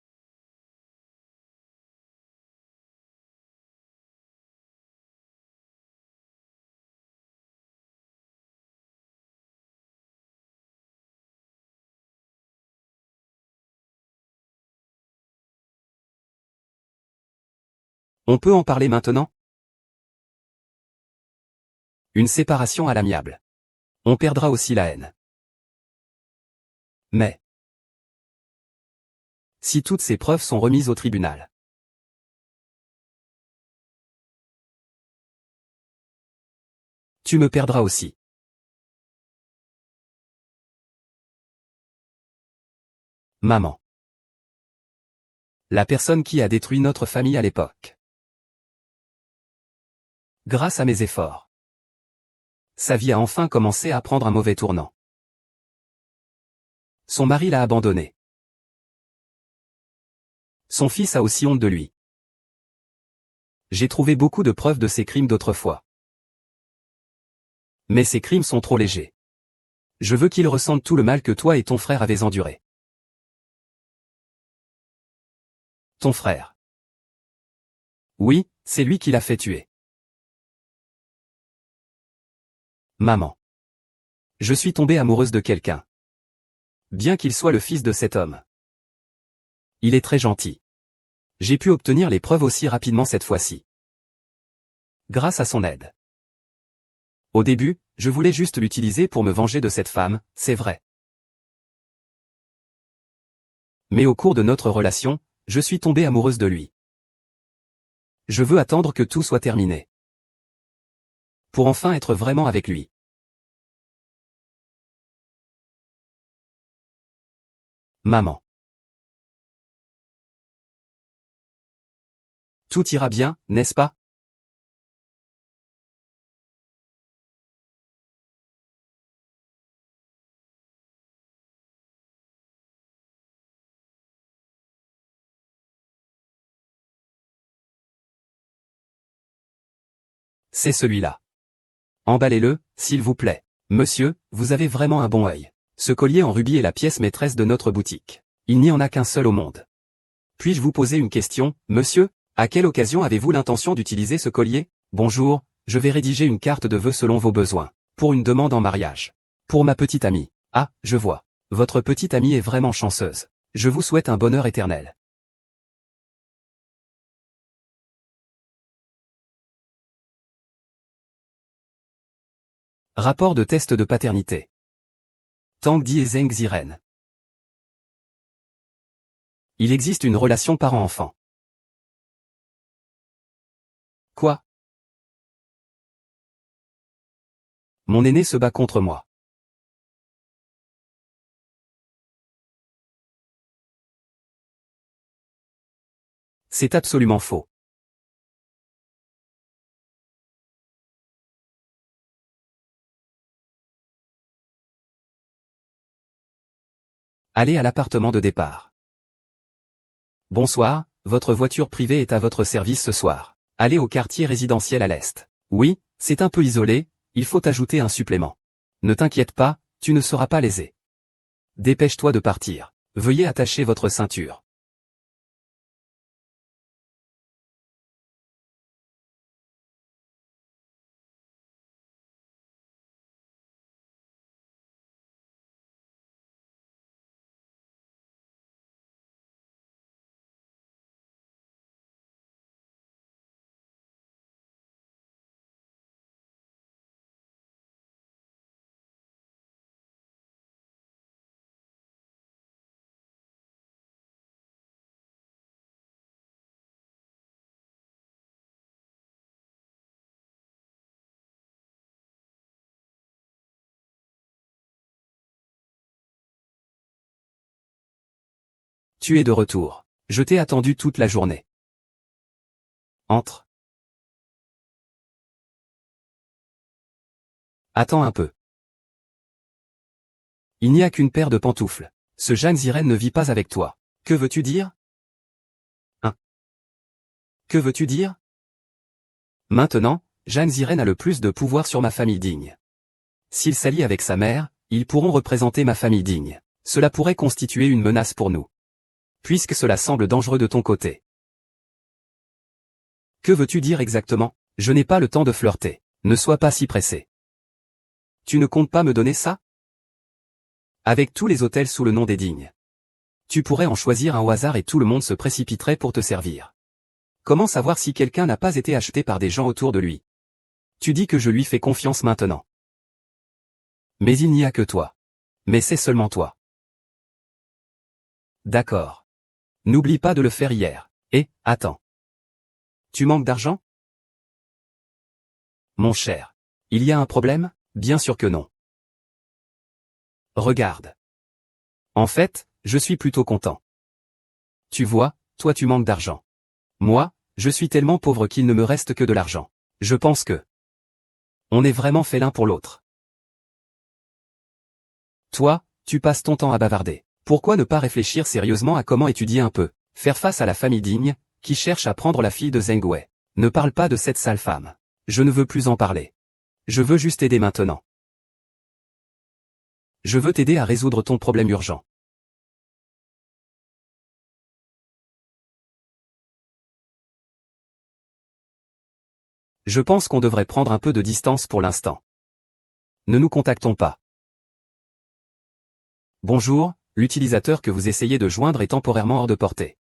A: On peut en parler maintenant? Une séparation à l'amiable. On perdra aussi la haine. Mais, si toutes ces preuves sont remises au tribunal, tu me perdras aussi. Maman. La personne qui a détruit notre famille à l'époque. Grâce à mes efforts, sa vie a enfin commencé à prendre un mauvais tournant. Son mari l'a abandonné. Son fils a aussi honte de lui. J'ai trouvé beaucoup de preuves de ses crimes d'autrefois. Mais ces crimes sont trop légers. Je veux qu'il ressente tout le mal que toi et ton frère avez enduré. Ton frère. Oui, c'est lui qui l'a fait tuer. Maman. Je suis tombée amoureuse de quelqu'un. Bien qu'il soit le fils de cet homme. Il est très gentil. J'ai pu obtenir les preuves aussi rapidement cette fois-ci. Grâce à son aide. Au début, je voulais juste l'utiliser pour me venger de cette femme, c'est vrai. Mais au cours de notre relation, je suis tombée amoureuse de lui. Je veux attendre que tout soit terminé. Pour enfin être vraiment avec lui. Maman. Tout ira bien, n'est-ce pas? C'est celui-là. Emballez-le, s'il vous plaît. Monsieur, vous avez vraiment un bon œil. Ce collier en rubis est la pièce maîtresse de notre boutique. Il n'y en a qu'un seul au monde. Puis-je vous poser une question, monsieur? À quelle occasion avez-vous l'intention d'utiliser ce collier? Bonjour, je vais rédiger une carte de vœux selon vos besoins. Pour une demande en mariage. Pour ma petite amie. Ah, je vois. Votre petite amie est vraiment chanceuse. Je vous souhaite un bonheur éternel. Rapport de test de paternité. Tangdi et Zheng Ziren. Il existe une relation parent-enfant. Quoi? Mon aîné se bat contre moi. C'est absolument faux. Allez à l'appartement de départ. Bonsoir, votre voiture privée est à votre service ce soir. Allez au quartier résidentiel à l'est. Oui, c'est un peu isolé, il faut ajouter un supplément. Ne t'inquiète pas, tu ne seras pas lésé. Dépêche-toi de partir. Veuillez attacher votre ceinture. Tu es de retour. Je t'ai attendu toute la journée. Entre. Attends un peu. Il n'y a qu'une paire de pantoufles. Ce Jeanne Ziren ne vit pas avec toi. Que veux-tu dire? Hein? Que veux-tu dire? Maintenant, Jeanne Ziren a le plus de pouvoir sur ma famille digne. S'il s'allie avec sa mère, ils pourront représenter ma famille digne. Cela pourrait constituer une menace pour nous. Puisque cela semble dangereux de ton côté. Que veux-tu dire exactement? Je n'ai pas le temps de flirter. Ne sois pas si pressé. Tu ne comptes pas me donner ça? Avec tous les hôtels sous le nom des dignes. Tu pourrais en choisir un au hasard et tout le monde se précipiterait pour te servir. Comment savoir si quelqu'un n'a pas été acheté par des gens autour de lui? Tu dis que je lui fais confiance maintenant. Mais il n'y a que toi. Mais c'est seulement toi. D'accord. N'oublie pas de le faire hier. Et, attends. Tu manques d'argent? Mon cher. Il y a un problème? Bien sûr que non. Regarde. En fait, je suis plutôt content. Tu vois, toi tu manques d'argent. Moi, je suis tellement pauvre qu'il ne me reste que de l'argent. Je pense que on est vraiment fait l'un pour l'autre. Toi, tu passes ton temps à bavarder. Pourquoi ne pas réfléchir sérieusement à comment étudier un peu, faire face à la famille digne, qui cherche à prendre la fille de Zheng Wei. Ne parle pas de cette sale femme. Je ne veux plus en parler. Je veux juste aider maintenant. Je veux t'aider à résoudre ton problème urgent. Je pense qu'on devrait prendre un peu de distance pour l'instant. Ne nous contactons pas. Bonjour, l'utilisateur que vous essayez de joindre est temporairement hors de portée.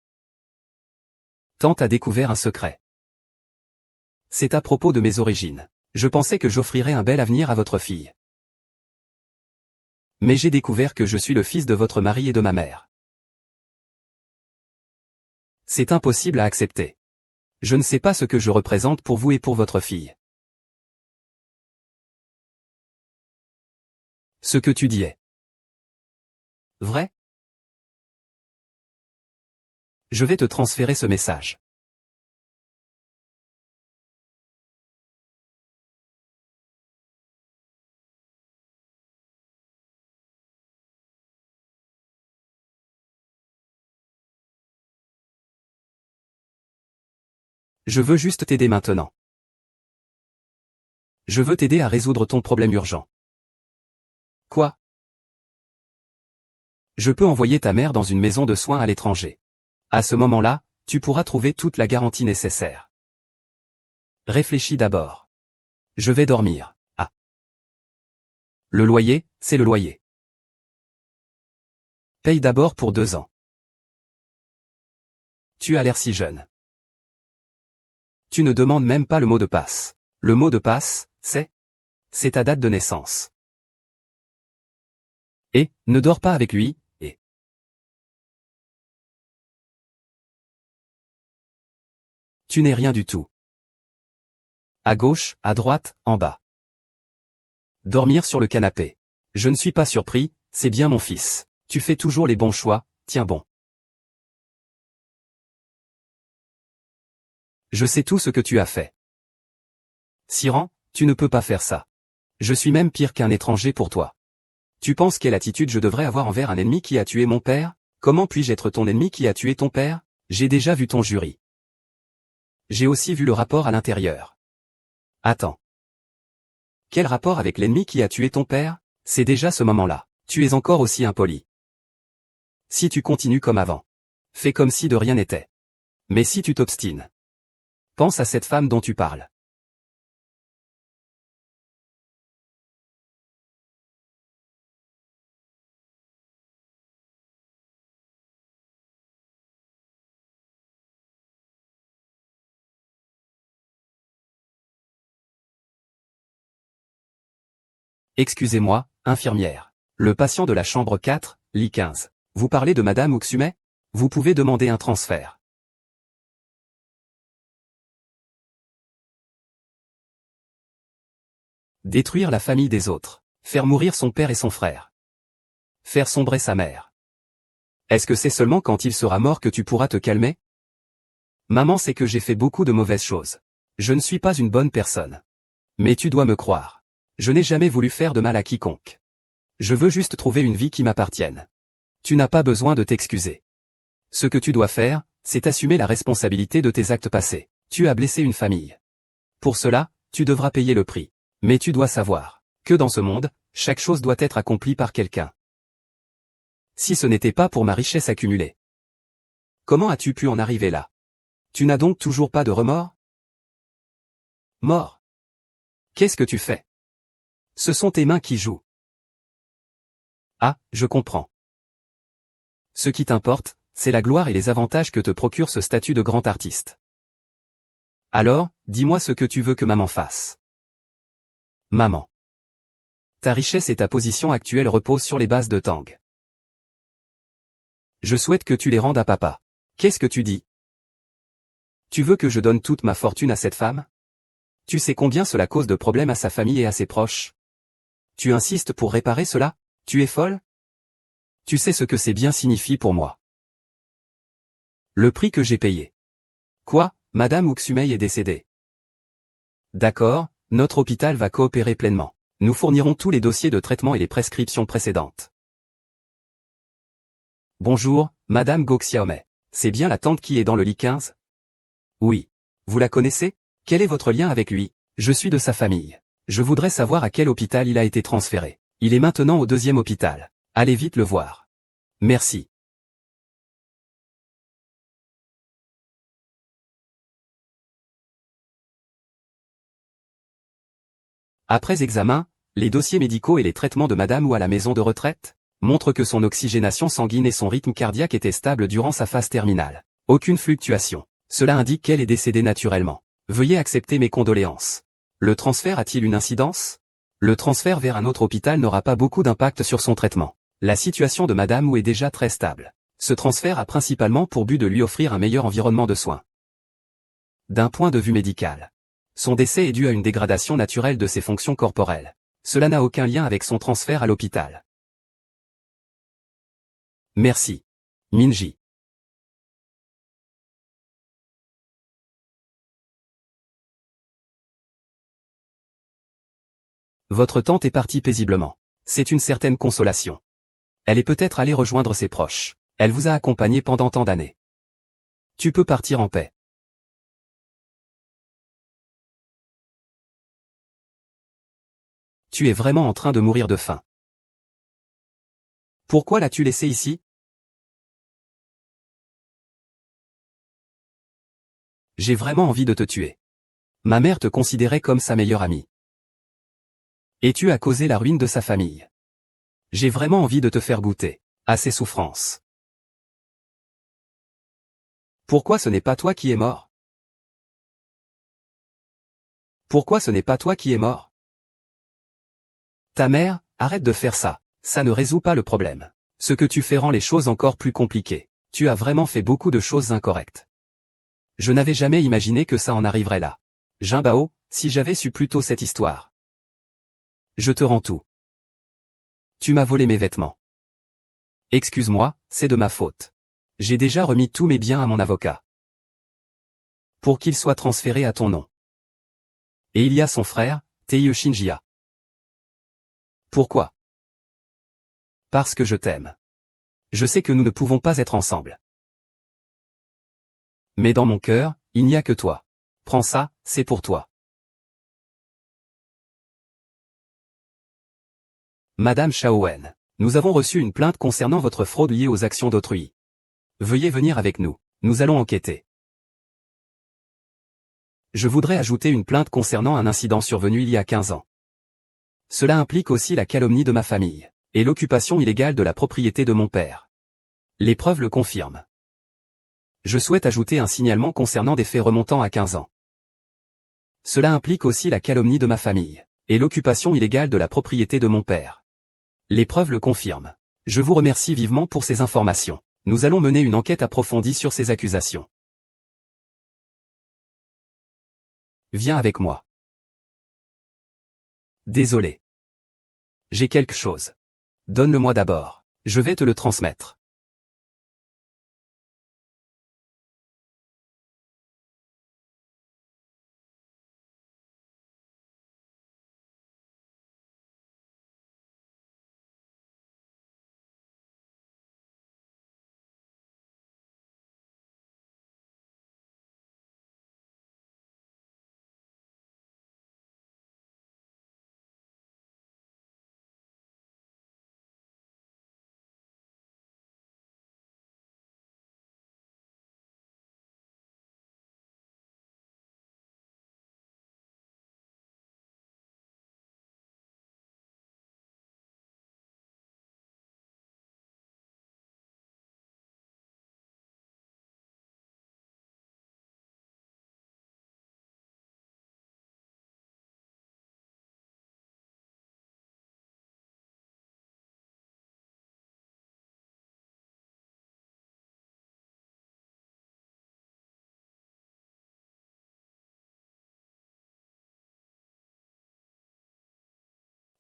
A: Tante a découvert un secret. C'est à propos de mes origines. Je pensais que j'offrirais un bel avenir à votre fille. Mais j'ai découvert que je suis le fils de votre mari et de ma mère. C'est impossible à accepter. Je ne sais pas ce que je représente pour vous et pour votre fille. Ce que tu dis est vrai? Je vais te transférer ce message. Je veux juste t'aider maintenant. Je veux t'aider à résoudre ton problème urgent. Quoi? Je peux envoyer ta mère dans une maison de soins à l'étranger. À ce moment-là, tu pourras trouver toute la garantie nécessaire. Réfléchis d'abord. Je vais dormir. Ah. Le loyer, c'est le loyer. Paye d'abord pour 2 ans. Tu as l'air si jeune. Tu ne demandes même pas le mot de passe. Le mot de passe, c'est ta date de naissance. Et, ne dors pas avec lui, et... Tu n'es rien du tout. À gauche, à droite, en bas. Dormir sur le canapé. Je ne suis pas surpris, c'est bien mon fils. Tu fais toujours les bons choix, tiens bon. Je sais tout ce que tu as fait. Siran, tu ne peux pas faire ça. Je suis même pire qu'un étranger pour toi. Tu penses quelle attitude je devrais avoir envers un ennemi qui a tué mon père? Comment puis-je être ton ennemi qui a tué ton père? J'ai déjà vu ton jury. J'ai aussi vu le rapport à l'intérieur. Attends. Quel rapport avec l'ennemi qui a tué ton père? C'est déjà ce moment-là. Tu es encore aussi impoli. Si tu continues comme avant. Fais comme si de rien n'était. Mais si tu t'obstines. Pense à cette femme dont tu parles. Excusez-moi, infirmière. Le patient de la chambre 4, lit 15. Vous parlez de Madame Oxumet? Vous pouvez demander un transfert. Détruire la famille des autres. Faire mourir son père et son frère. Faire sombrer sa mère. Est-ce que c'est seulement quand il sera mort que tu pourras te calmer? Maman sait que j'ai fait beaucoup de mauvaises choses. Je ne suis pas une bonne personne. Mais tu dois me croire. Je n'ai jamais voulu faire de mal à quiconque. Je veux juste trouver une vie qui m'appartienne. Tu n'as pas besoin de t'excuser. Ce que tu dois faire, c'est assumer la responsabilité de tes actes passés. Tu as blessé une famille. Pour cela, tu devras payer le prix. Mais tu dois savoir que dans ce monde, chaque chose doit être accomplie par quelqu'un. Si ce n'était pas pour ma richesse accumulée. Comment as-tu pu en arriver là? Tu n'as donc toujours pas de remords? Mort. Qu'est-ce que tu fais? Ce sont tes mains qui jouent. Ah, je comprends. Ce qui t'importe, c'est la gloire et les avantages que te procure ce statut de grand artiste. Alors, dis-moi ce que tu veux que maman fasse. Maman. Ta richesse et ta position actuelle reposent sur les bases de Tang. Je souhaite que tu les rendes à papa. Qu'est-ce que tu dis? Tu veux que je donne toute ma fortune à cette femme? Tu sais combien cela cause de problèmes à sa famille et à ses proches? Tu insistes pour réparer cela? Tu es folle? Tu sais ce que c'est bien signifie pour moi. Le prix que j'ai payé. Quoi, Madame Oxumei est décédée? D'accord, notre hôpital va coopérer pleinement. Nous fournirons tous les dossiers de traitement et les prescriptions précédentes. Bonjour, Madame Go Xiaomei. C'est bien la tante qui est dans le lit 15? Oui. Vous la connaissez? Quel est votre lien avec lui? Je suis de sa famille. Je voudrais savoir à quel hôpital il a été transféré. Il est maintenant au 2e hôpital. Allez vite le voir. Merci. Après examen, les dossiers médicaux et les traitements de madame ou à la maison de retraite montrent que son oxygénation sanguine et son rythme cardiaque étaient stables durant sa phase terminale. Aucune fluctuation. Cela indique qu'elle est décédée naturellement. Veuillez accepter mes condoléances. Le transfert a-t-il une incidence? Le transfert vers un autre hôpital n'aura pas beaucoup d'impact sur son traitement. La situation de madame Wu est déjà très stable. Ce transfert a principalement pour but de lui offrir un meilleur environnement de soins. D'un point de vue médical, son décès est dû à une dégradation naturelle de ses fonctions corporelles. Cela n'a aucun lien avec son transfert à l'hôpital. Merci. Minji. Votre tante est partie paisiblement. C'est une certaine consolation. Elle est peut-être allée rejoindre ses proches. Elle vous a accompagné pendant tant d'années. Tu peux partir en paix. Tu es vraiment en train de mourir de faim. Pourquoi l'as-tu laissé ici? J'ai vraiment envie de te tuer. Ma mère te considérait comme sa meilleure amie. Et tu as causé la ruine de sa famille. J'ai vraiment envie de te faire goûter à ses souffrances. Pourquoi ce n'est pas toi qui es mort? Pourquoi ce n'est pas toi qui es mort? Ta mère, arrête de faire ça. Ça ne résout pas le problème. Ce que tu fais rend les choses encore plus compliquées. Tu as vraiment fait beaucoup de choses incorrectes. Je n'avais jamais imaginé que ça en arriverait là. Jinbao, si j'avais su plus tôt cette histoire. Je te rends tout. Tu m'as volé mes vêtements. Excuse-moi, c'est de ma faute. J'ai déjà remis tous mes biens à mon avocat. Pour qu'il soit transféré à ton nom. Et il y a son frère, Teiyu Shinjia. Pourquoi? Parce que je t'aime. Je sais que nous ne pouvons pas être ensemble. Mais dans mon cœur, il n'y a que toi. Prends ça, c'est pour toi. Madame Shaowen, nous avons reçu une plainte concernant votre fraude liée aux actions d'autrui. Veuillez venir avec nous, nous allons enquêter. Je voudrais ajouter une plainte concernant un incident survenu il y a 15 ans. Cela implique aussi la calomnie de ma famille, et l'occupation illégale de la propriété de mon père. Les preuves le confirment. Je souhaite ajouter un signalement concernant des faits remontant à 15 ans. Cela implique aussi la calomnie de ma famille, et l'occupation illégale de la propriété de mon père. Les preuves le confirment. Je vous remercie vivement pour ces informations. Nous allons mener une enquête approfondie sur ces accusations. Viens avec moi. Désolé. J'ai quelque chose. Donne-le-moi d'abord. Je vais te le transmettre.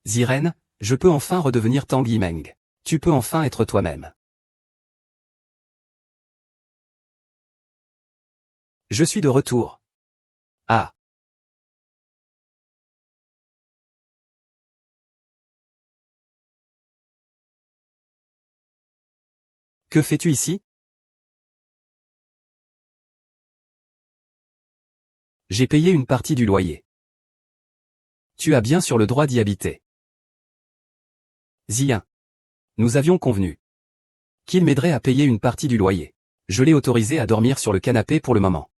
A: Ziren, je peux enfin redevenir Tang Yimeng. Tu peux enfin être toi-même. Je suis de retour. Ah. Que fais-tu ici? J'ai payé une partie du loyer. Tu as bien sûr le droit d'y habiter. Zien. Nous avions convenu qu'il m'aiderait à payer une partie du loyer. Je l'ai autorisé à dormir sur le canapé pour le moment.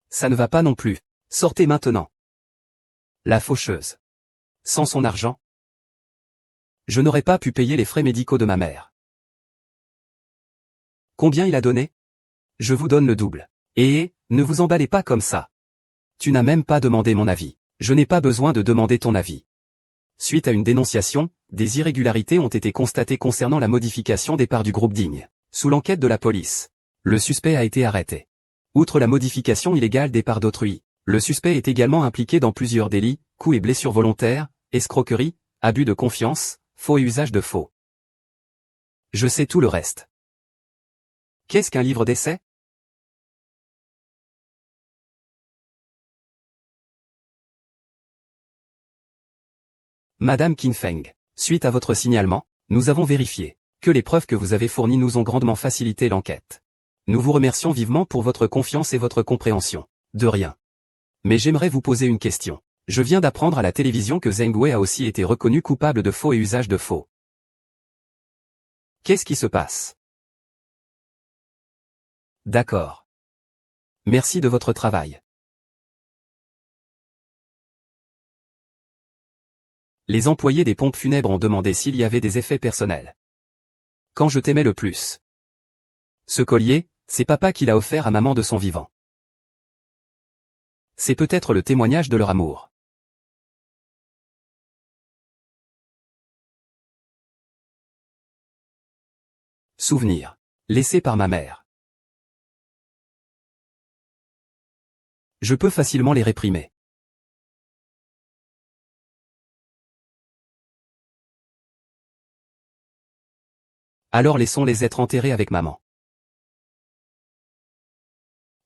A: Ça ne va pas non plus. Sortez maintenant. La faucheuse. Sans son argent, je n'aurais pas pu payer les frais médicaux de ma mère. Combien il a donné? Je vous donne le double. Et, ne vous emballez pas comme ça. Tu n'as même pas demandé mon avis. Je n'ai pas besoin de demander ton avis. Suite à une dénonciation, des irrégularités ont été constatées concernant la modification des parts du groupe Digne. Sous l'enquête de la police, le suspect a été arrêté. Outre la modification illégale des parts d'autrui, le suspect est également impliqué dans plusieurs délits, coups et blessures volontaires, escroquerie, abus de confiance, faux et usage de faux. Je sais tout le reste. Qu'est-ce qu'un livre d'essai? Madame Kinfeng, suite à votre signalement, nous avons vérifié que les preuves que vous avez fournies nous ont grandement facilité l'enquête. Nous vous remercions vivement pour votre confiance et votre compréhension. De rien. Mais j'aimerais vous poser une question. Je viens d'apprendre à la télévision que Zheng Wei a aussi été reconnu coupable de faux et usage de faux. Qu'est-ce qui se passe? D'accord. Merci de votre travail. Les employés des pompes funèbres ont demandé s'il y avait des effets personnels. Quand je t'aimais le plus. Ce collier, c'est papa qui l'a offert à maman de son vivant. C'est peut-être le témoignage de leur amour. Souvenirs. Laissés par ma mère. Je peux facilement les réprimer. Alors laissons-les être enterrés avec maman.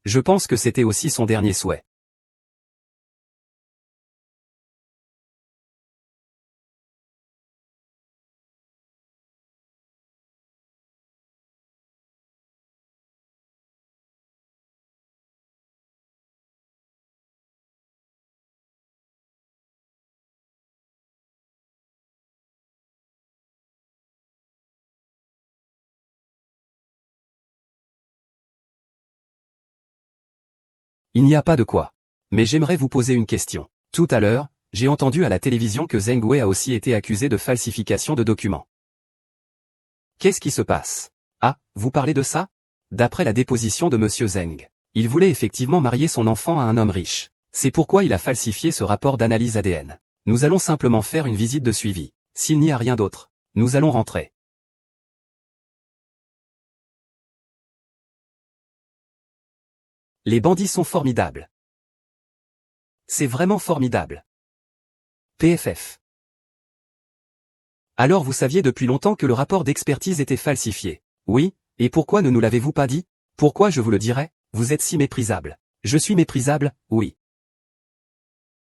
A: Je pense que c'était aussi son dernier souhait. Il n'y a pas de quoi. Mais j'aimerais vous poser une question. Tout à l'heure, j'ai entendu à la télévision que Zheng Wei a aussi été accusé de falsification de documents. Qu'est-ce qui se passe? Ah, vous parlez de ça? D'après la déposition de Monsieur Zheng, il voulait effectivement marier son enfant à un homme riche. C'est pourquoi il a falsifié ce rapport d'analyse ADN. Nous allons simplement faire une visite de suivi. S'il n'y a rien d'autre, nous allons rentrer. Les bandits sont formidables. C'est vraiment formidable. PFF. Alors vous saviez depuis longtemps que le rapport d'expertise était falsifié? Oui, et pourquoi ne nous l'avez-vous pas dit? Pourquoi je vous le dirais? Vous êtes si méprisable. Je suis méprisable, oui.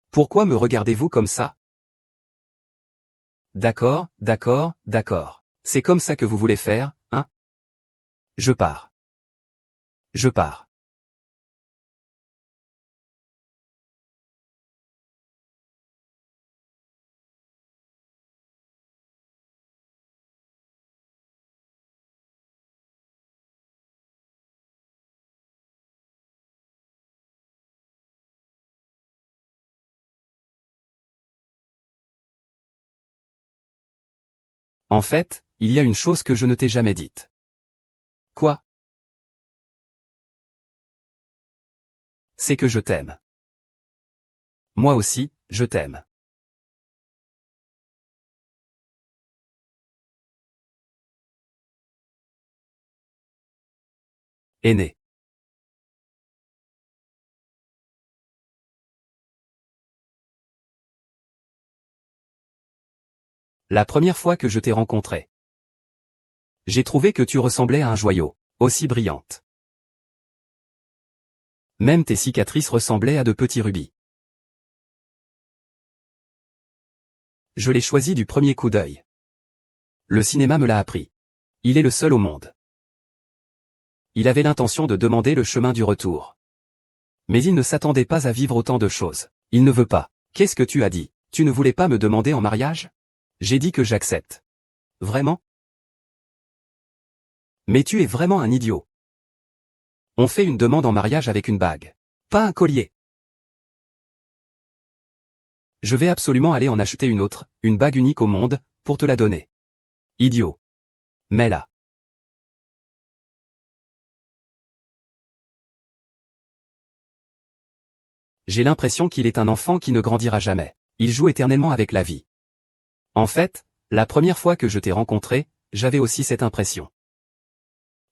A: Pourquoi me regardez-vous comme ça? D'accord, d'accord, d'accord. C'est comme ça que vous voulez faire, hein? Je pars. Je pars. En fait, il y a une chose que je ne t'ai jamais dite. Quoi? C'est que je t'aime. Moi aussi, je t'aime. Aîné. La première fois que je t'ai rencontré, j'ai trouvé que tu ressemblais à un joyau, aussi brillante. Même tes cicatrices ressemblaient à de petits rubis. Je l'ai choisi du premier coup d'œil. Le cinéma me l'a appris. Il est le seul au monde. Il avait l'intention de demander le chemin du retour. Mais il ne s'attendait pas à vivre autant de choses. Il ne veut pas. Qu'est-ce que tu as dit? Tu ne voulais pas me demander en mariage? J'ai dit que j'accepte. Vraiment? Mais tu es vraiment un idiot. On fait une demande en mariage avec une bague. Pas un collier. Je vais absolument aller en acheter une autre, une bague unique au monde, pour te la donner. Idiot. Mais là. J'ai l'impression qu'il est un enfant qui ne grandira jamais. Il joue éternellement avec la vie. En fait, la première fois que je t'ai rencontré, j'avais aussi cette impression.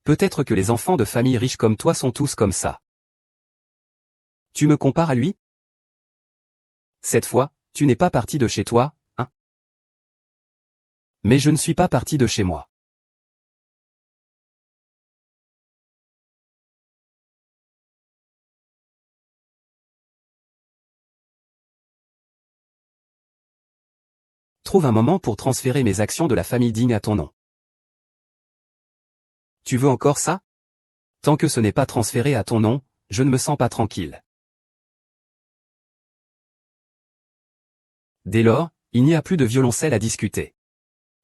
A: Peut-être que les enfants de familles riches comme toi sont tous comme ça. Tu me compares à lui? Cette fois, tu n'es pas parti de chez toi, hein? Mais je ne suis pas parti de chez moi. Trouve un moment pour transférer mes actions de la famille digne à ton nom. Tu veux encore ça? Tant que ce n'est pas transféré à ton nom, je ne me sens pas tranquille. Dès lors, il n'y a plus de violoncelle à discuter.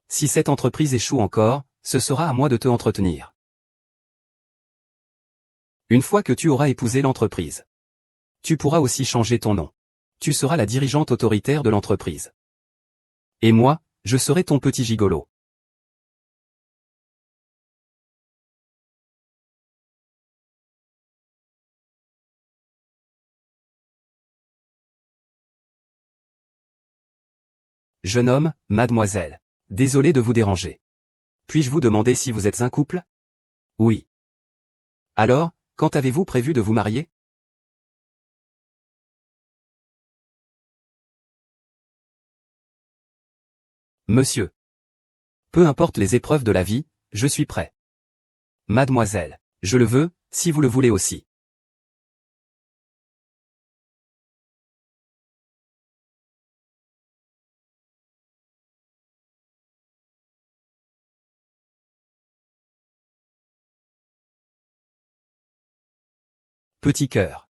A: Si cette entreprise échoue encore, ce sera à moi de te entretenir. Une fois que tu auras épousé l'entreprise, tu pourras aussi changer ton nom. Tu seras la dirigeante autoritaire de l'entreprise. Et moi, je serai ton petit gigolo. Jeune homme, mademoiselle. Désolé de vous déranger. Puis-je vous demander si vous êtes un couple? Oui. Alors, quand avez-vous prévu de vous marier? Monsieur. Peu importe les épreuves de la vie, je suis prêt. Mademoiselle. Je le veux, si vous le voulez aussi. Petit cœur.